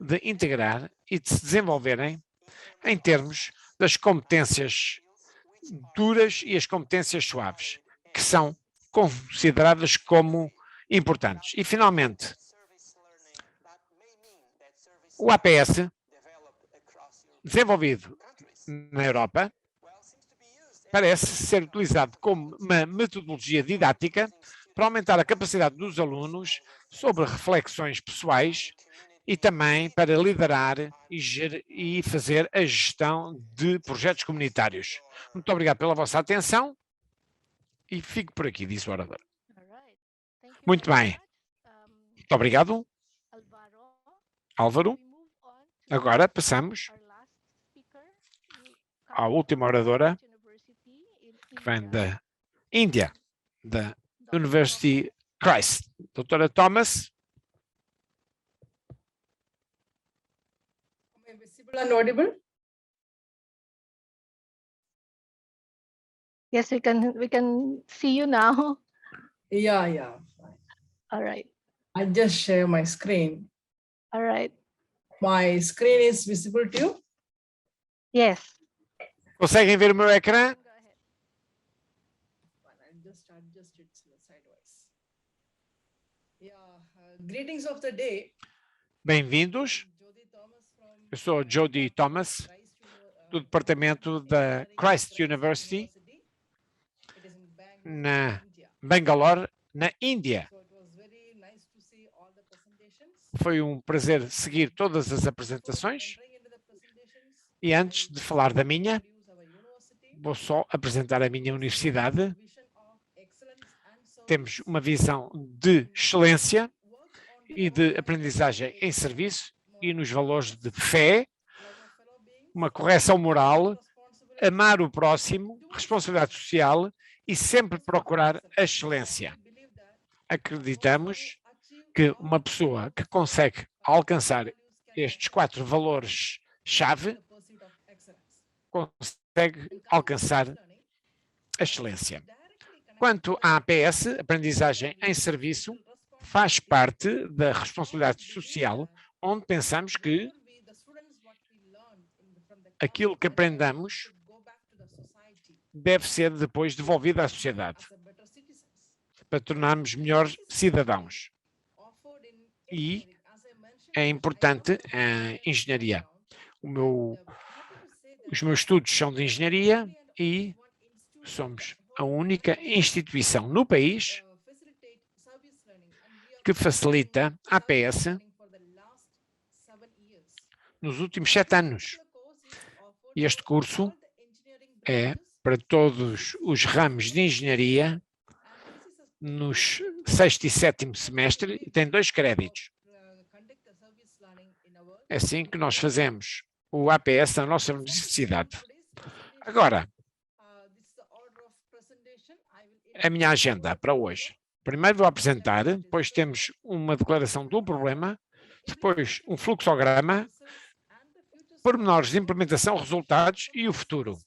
[SPEAKER 6] de integrar e de se desenvolverem em termos das competências duras e as competências suaves, que são consideradas como importantes. E, finalmente, o APS, desenvolvido na Europa, parece ser utilizado como uma metodologia didática para aumentar a capacidade dos alunos sobre reflexões pessoais e também para liderar e fazer a gestão de projetos comunitários. Muito obrigado pela vossa atenção e fico por aqui, disse o orador. Muito bem. Muito obrigado, Álvaro. Agora passamos à última oradora, que vem da Índia, da University Christ. Doutora Thomas.
[SPEAKER 9] Am I visible and audible?
[SPEAKER 5] Yes, we can see you now.
[SPEAKER 9] Yeah.
[SPEAKER 5] All right.
[SPEAKER 9] I just share my screen.
[SPEAKER 5] All right.
[SPEAKER 9] My screen is visible to you?
[SPEAKER 5] Yes.
[SPEAKER 6] Conseguem ver o meu ecrã?
[SPEAKER 9] I'll just adjust it sideways. Yeah. Greetings of the day.
[SPEAKER 6] Bem-vindos. Eu sou Jody Thomas, do departamento da Christ University, na Bangalore, na Índia. Foi um prazer seguir todas as apresentações. E antes de falar da minha, vou só apresentar a minha universidade. Temos uma visão de excelência e de aprendizagem em serviço e nos valores de fé, uma correção moral, amar o próximo, responsabilidade social e sempre procurar a excelência. Acreditamos que uma pessoa que consegue alcançar estes 4 valores-chave consegue alcançar a excelência. Quanto à APS, aprendizagem em serviço, faz parte da responsabilidade social, onde pensamos que aquilo que aprendamos deve ser depois devolvido à sociedade, para tornarmos melhores cidadãos. E é importante a engenharia. Os meus estudos são de engenharia e somos a única instituição no país que facilita a APS nos últimos 7 anos. Este curso é para todos os ramos de engenharia nos 6º e 7º semestre e tem 2 créditos. É assim que nós fazemos o APS na nossa universidade. Agora, a minha agenda para hoje. Primeiro vou apresentar, depois temos uma declaração do problema, depois um fluxograma, pormenores de implementação, resultados e o futuro.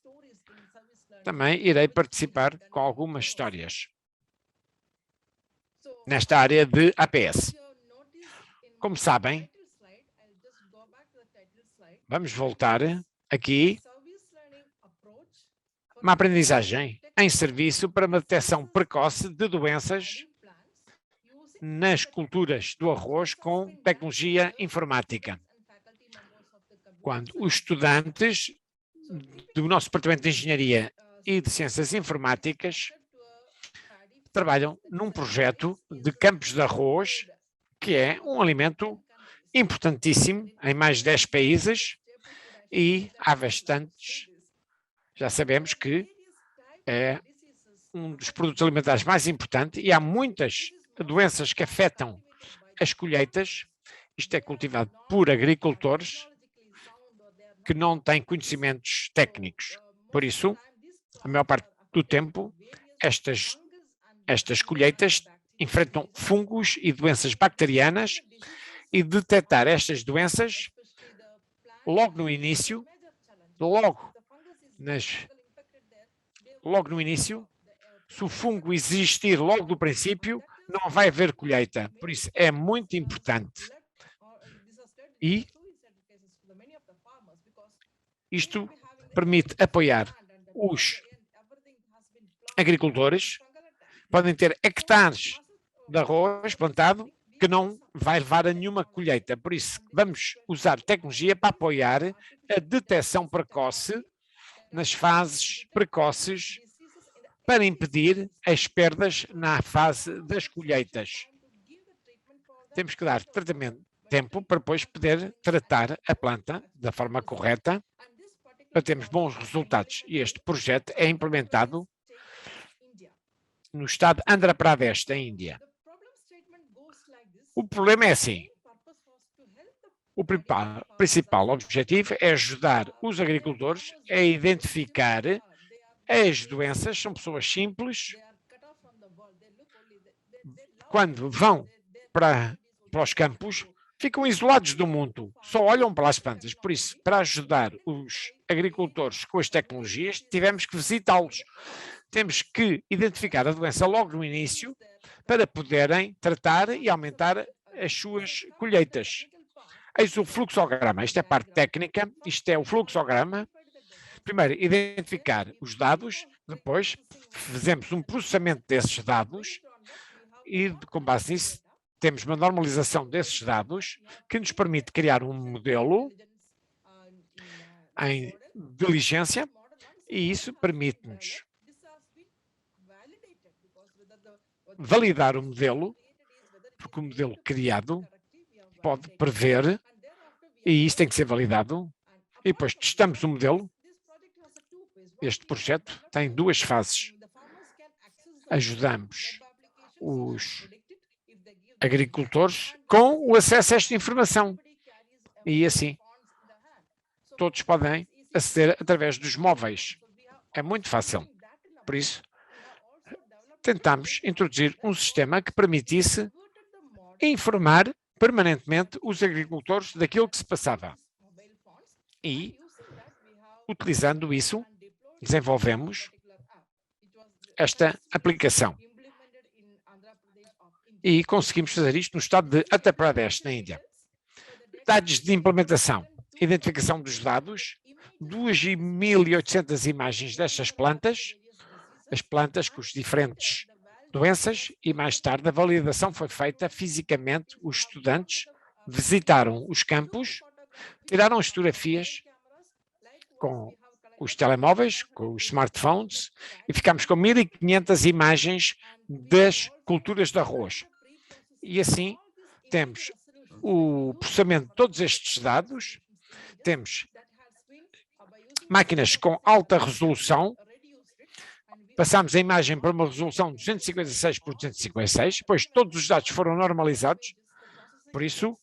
[SPEAKER 6] Também irei participar com algumas histórias nesta área de APS. Como sabem, vamos voltar aqui uma aprendizagem em serviço para uma detecção precoce de doenças nas culturas do arroz com tecnologia informática. Quando os estudantes do nosso departamento de engenharia e de ciências informáticas trabalham num projeto de campos de arroz, que é um alimento importantíssimo em mais de 10 países e há bastantes, já sabemos que é um dos produtos alimentares mais importantes e há muitas doenças que afetam as colheitas. Isto é cultivado por agricultores que não têm conhecimentos técnicos. Por isso, a maior parte do tempo, estas colheitas enfrentam fungos e doenças bacterianas e detectar estas doenças logo no início, se o fungo existir logo do princípio, não vai haver colheita. Por isso, é muito importante. E isto permite apoiar os agricultores. Podem ter hectares de arroz plantado que não vai levar a nenhuma colheita. Por isso, vamos usar tecnologia para apoiar a detecção precoce nas fases precoces para impedir as perdas na fase das colheitas. Temos que dar tratamento tempo para depois poder tratar a planta da forma correta para termos bons resultados. E este projeto é implementado no estado de Andhra Pradesh, da Índia. O problema é assim. O principal objetivo é ajudar os agricultores a identificar as doenças. São pessoas simples. Quando vão para os campos, ficam isolados do mundo, só olham para as plantas. Por isso, para ajudar os agricultores com as tecnologias, tivemos que visitá-los. Temos que identificar a doença logo no início para poderem tratar e aumentar as suas colheitas. Eis o fluxograma. Isto é a parte técnica. Isto é o fluxograma. Primeiro, identificar os dados. Depois, fazemos um processamento desses dados. E, com base nisso, temos uma normalização desses dados que nos permite criar um modelo em diligência. E isso permite-nos validar o modelo, porque o modelo criado pode prever, e isso tem que ser validado, e depois testamos o modelo. Este projeto tem duas fases. Ajudamos os agricultores com o acesso a esta informação. E assim, todos podem aceder através dos móveis. É muito fácil. Por isso, tentamos introduzir um sistema que permitisse informar permanentemente os agricultores daquilo que se passava. E, utilizando isso, desenvolvemos esta aplicação. E conseguimos fazer isto no estado de Uttar Pradesh, na Índia. Dados de implementação. Identificação dos dados. 2.800 imagens destas plantas. As plantas com as diferentes doenças, e mais tarde a validação foi feita fisicamente. Os estudantes visitaram os campos, tiraram as fotografias com os telemóveis, com os smartphones, e ficámos com 1.500 imagens das culturas de arroz. E assim temos o processamento de todos estes dados, temos máquinas com alta resolução. Passamos a imagem para uma resolução de 256 por 256, depois todos os dados foram normalizados, por isso,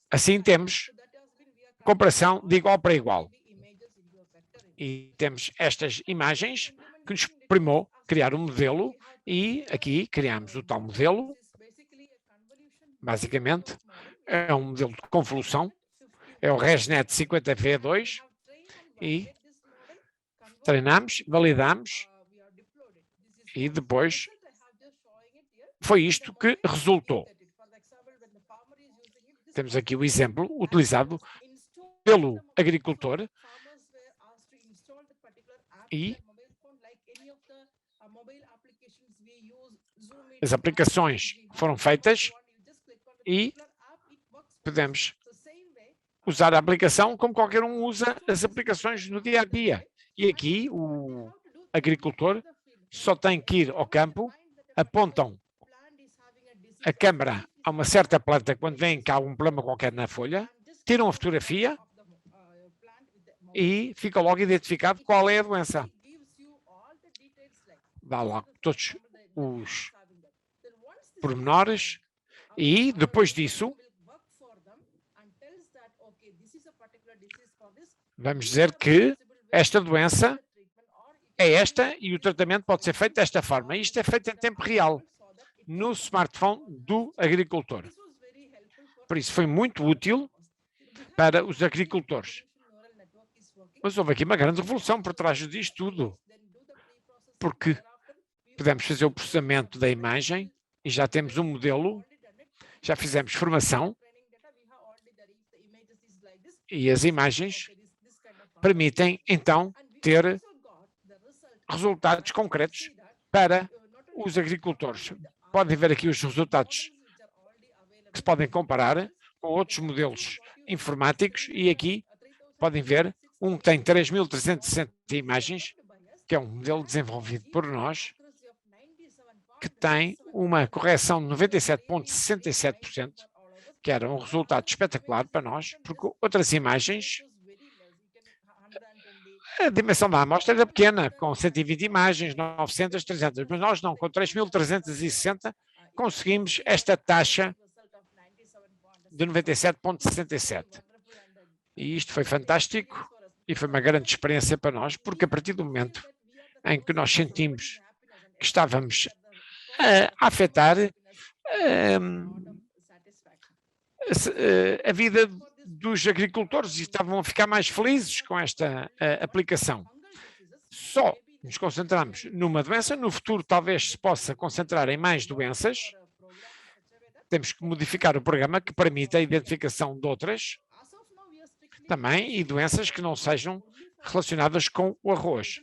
[SPEAKER 6] assim temos comparação de igual para igual. E temos estas imagens que nos permitiu criar um modelo, e aqui criamos o tal modelo. Basicamente, é um modelo de convolução, é o ResNet 50V2, e treinamos, validamos, e depois foi isto que resultou. Temos aqui o exemplo utilizado pelo agricultor, e as aplicações foram feitas e podemos usar a aplicação como qualquer um usa as aplicações no dia a dia. E aqui o agricultor só tem que ir ao campo, apontam a câmera a uma certa planta quando vem cá um problema qualquer na folha, tiram a fotografia e fica logo identificado qual é a doença. Dá lá todos os pormenores e depois disso vamos dizer que esta doença é esta e o tratamento pode ser feito desta forma. Isto é feito em tempo real no smartphone do agricultor. Por isso foi muito útil para os agricultores. Mas houve aqui uma grande revolução por trás disto tudo, porque podemos fazer o processamento da imagem e já temos um modelo, já fizemos formação e as imagens permitem então ter resultados concretos para os agricultores. Podem ver aqui os resultados que se podem comparar com outros modelos informáticos e aqui podem ver um que tem 3.360 imagens, que é um modelo desenvolvido por nós, que tem uma correção de 97,67%, que era um resultado espetacular para nós, porque outras imagens, a dimensão da amostra era pequena, com 120 imagens, 900, 300, mas nós não, com 3.360 conseguimos esta taxa de 97,67. E isto foi fantástico e foi uma grande experiência para nós, porque a partir do momento em que nós sentimos que estávamos a afetar a vida dos agricultores e estavam a ficar mais felizes com esta aplicação. Só nos concentramos numa doença, no futuro talvez se possa concentrar em mais doenças. Temos que modificar o programa que permita a identificação de outras também e doenças que não sejam relacionadas com o arroz.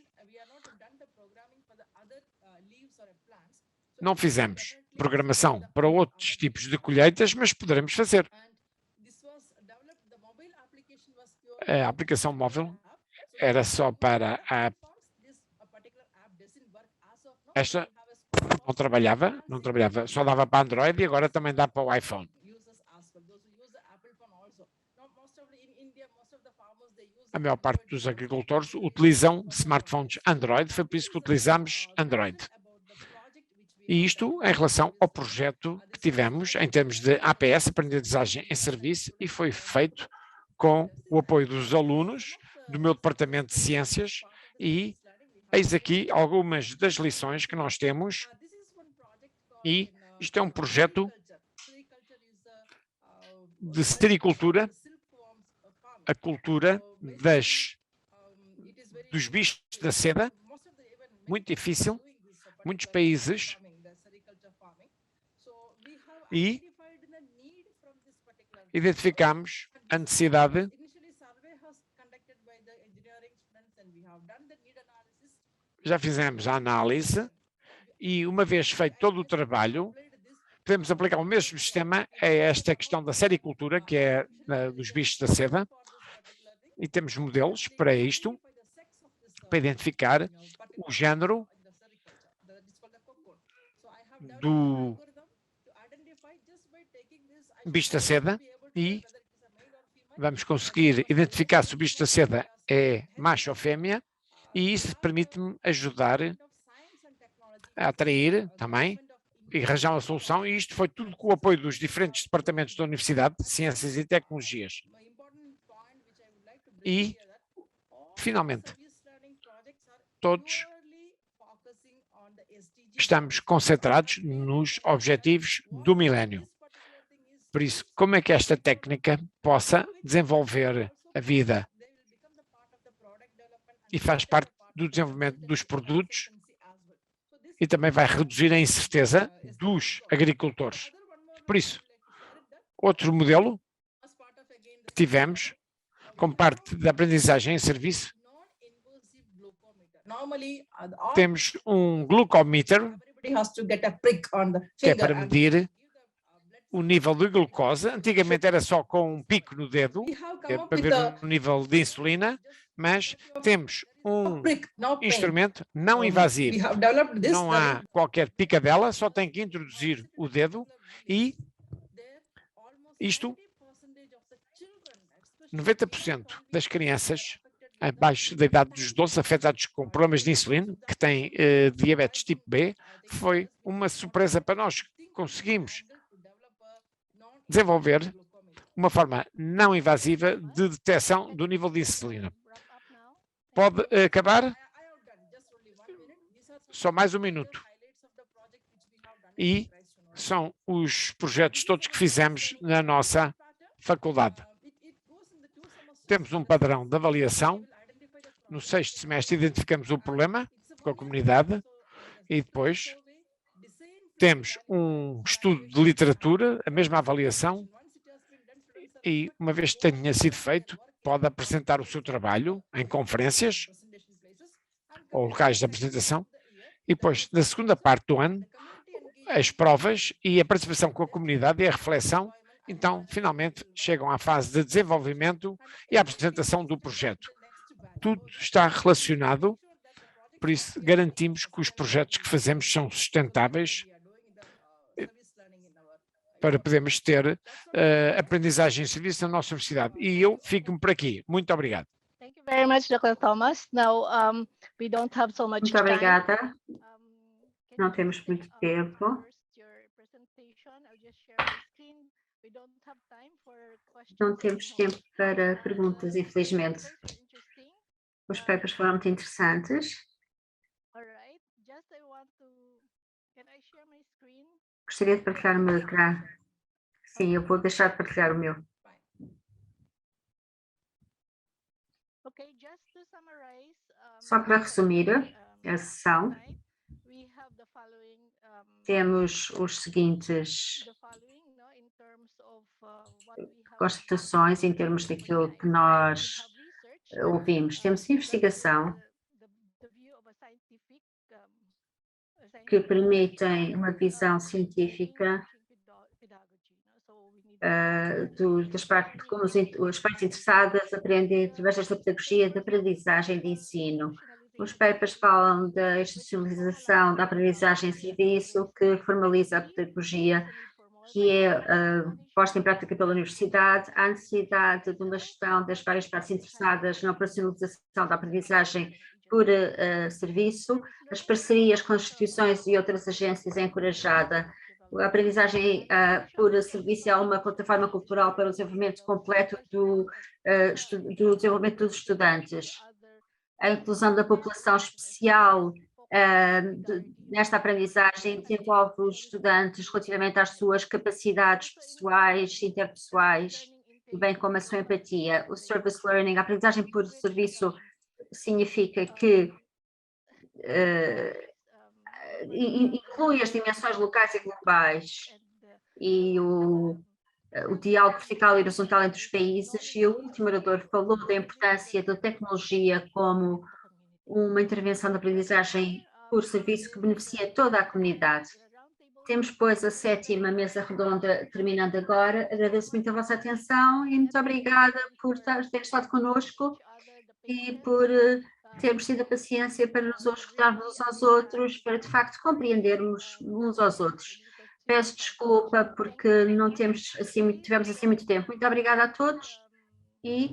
[SPEAKER 6] Não fizemos programação para outros tipos de colheitas, mas poderemos fazer. A aplicação móvel era só para a... Esta não trabalhava, só dava para Android e agora também dá para o iPhone. A maior parte dos agricultores utilizam smartphones Android, foi por isso que utilizamos Android. E isto em relação ao projeto que tivemos em termos de APS, aprendizagem em serviço, e foi feito com o apoio dos alunos do meu departamento de ciências e eis aqui algumas das lições que nós temos e isto é um projeto de sericultura, a cultura dos bichos da seda, muito difícil, muitos países e identificamos a necessidade já fizemos a análise e uma vez feito todo o trabalho, podemos aplicar o mesmo sistema a esta questão da sericultura, que é dos bichos da seda, e temos modelos para isto, para identificar o género do bicho da seda e vamos conseguir identificar se o bicho da seda é macho ou fêmea e isso permite-me ajudar a atrair também e arranjar uma solução e isto foi tudo com o apoio dos diferentes departamentos da Universidade de Ciências e Tecnologias. E, finalmente, todos estamos concentrados nos objetivos do milénio. Por isso, como é que esta técnica possa desenvolver a vida e faz parte do desenvolvimento dos produtos e também vai reduzir a incerteza dos agricultores. Por isso, outro modelo que tivemos como parte da aprendizagem em serviço, temos um glucometer, que é para medir o nível de glucose. Antigamente era só com um pico no dedo, para ver o nível de insulina, mas temos um instrumento não invasivo. Não há qualquer picadela, só tem que introduzir o dedo e isto, 90% das crianças abaixo da idade dos 12 afetados com problemas de insulina, que têm diabetes tipo B, foi uma surpresa para nós. Conseguimos desenvolver uma forma não invasiva de detecção do nível de insulina. Pode acabar? Só mais um minuto. E são os projetos todos que fizemos na nossa faculdade. Temos um padrão de avaliação. No 6º semestre identificamos o problema com a comunidade e depois temos um estudo de literatura, a mesma avaliação e uma vez que tenha sido feito, pode apresentar o seu trabalho em conferências ou locais de apresentação e depois, na segunda parte do ano, as provas e a participação com a comunidade e a reflexão, então, finalmente, chegam à fase de desenvolvimento e a apresentação do projeto. Tudo está relacionado, por isso garantimos que os projetos que fazemos são sustentáveis para podermos ter aprendizagem em serviço na nossa universidade. E eu fico-me por aqui. Muito obrigado.
[SPEAKER 5] Thank you very much, Dr. Thomas. Now, we don't have so much
[SPEAKER 1] Muito
[SPEAKER 5] time.
[SPEAKER 1] obrigada. Não temos muito tempo. Não temos tempo para perguntas, infelizmente. Os papers foram muito interessantes. Gostaria de partilhar o meu ecrã. Sim, eu vou deixar de partilhar o meu. Só para resumir a sessão, temos os seguintes constatações em termos daquilo que nós ouvimos. Temos investigação que permitem uma visão científica das partes, como as partes interessadas aprendem através desta pedagogia de aprendizagem de ensino. Os papers falam da institucionalização da aprendizagem em serviço, que formaliza a pedagogia que é posta em prática pela universidade, a necessidade de uma gestão das várias partes interessadas na operacionalização da aprendizagem por serviço, as parcerias com instituições e outras agências é encorajada. A aprendizagem por serviço é uma plataforma cultural para o desenvolvimento completo do desenvolvimento dos estudantes. A inclusão da população especial nesta aprendizagem desenvolve os estudantes relativamente às suas capacidades pessoais, interpessoais, bem como a sua empatia. O service learning, a aprendizagem por serviço, significa que inclui as dimensões locais e globais e o diálogo vertical e horizontal entre os países, e o último orador falou da importância da tecnologia como uma intervenção de aprendizagem por serviço que beneficia toda a comunidade. Temos, pois, a 7ª mesa redonda terminando agora. Agradeço muito a vossa atenção e muito obrigada por ter estado connosco e por termos tido a paciência para nos escutarmos uns aos outros, para de facto compreendermos uns aos outros. Peço desculpa porque não tivemos assim muito tempo. Muito obrigada a todos e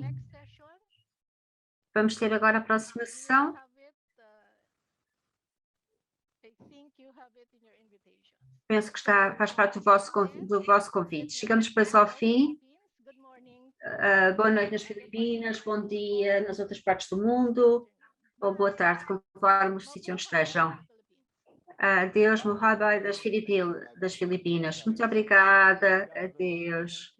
[SPEAKER 1] vamos ter agora a próxima sessão. Penso que faz parte do vosso convite. Chegamos depois ao fim. Boa noite nas Filipinas, bom dia nas outras partes do mundo, ou boa tarde, conforme o sítio onde estejam. Adeus, Muhabai das Filipinas. Muito obrigada, adeus.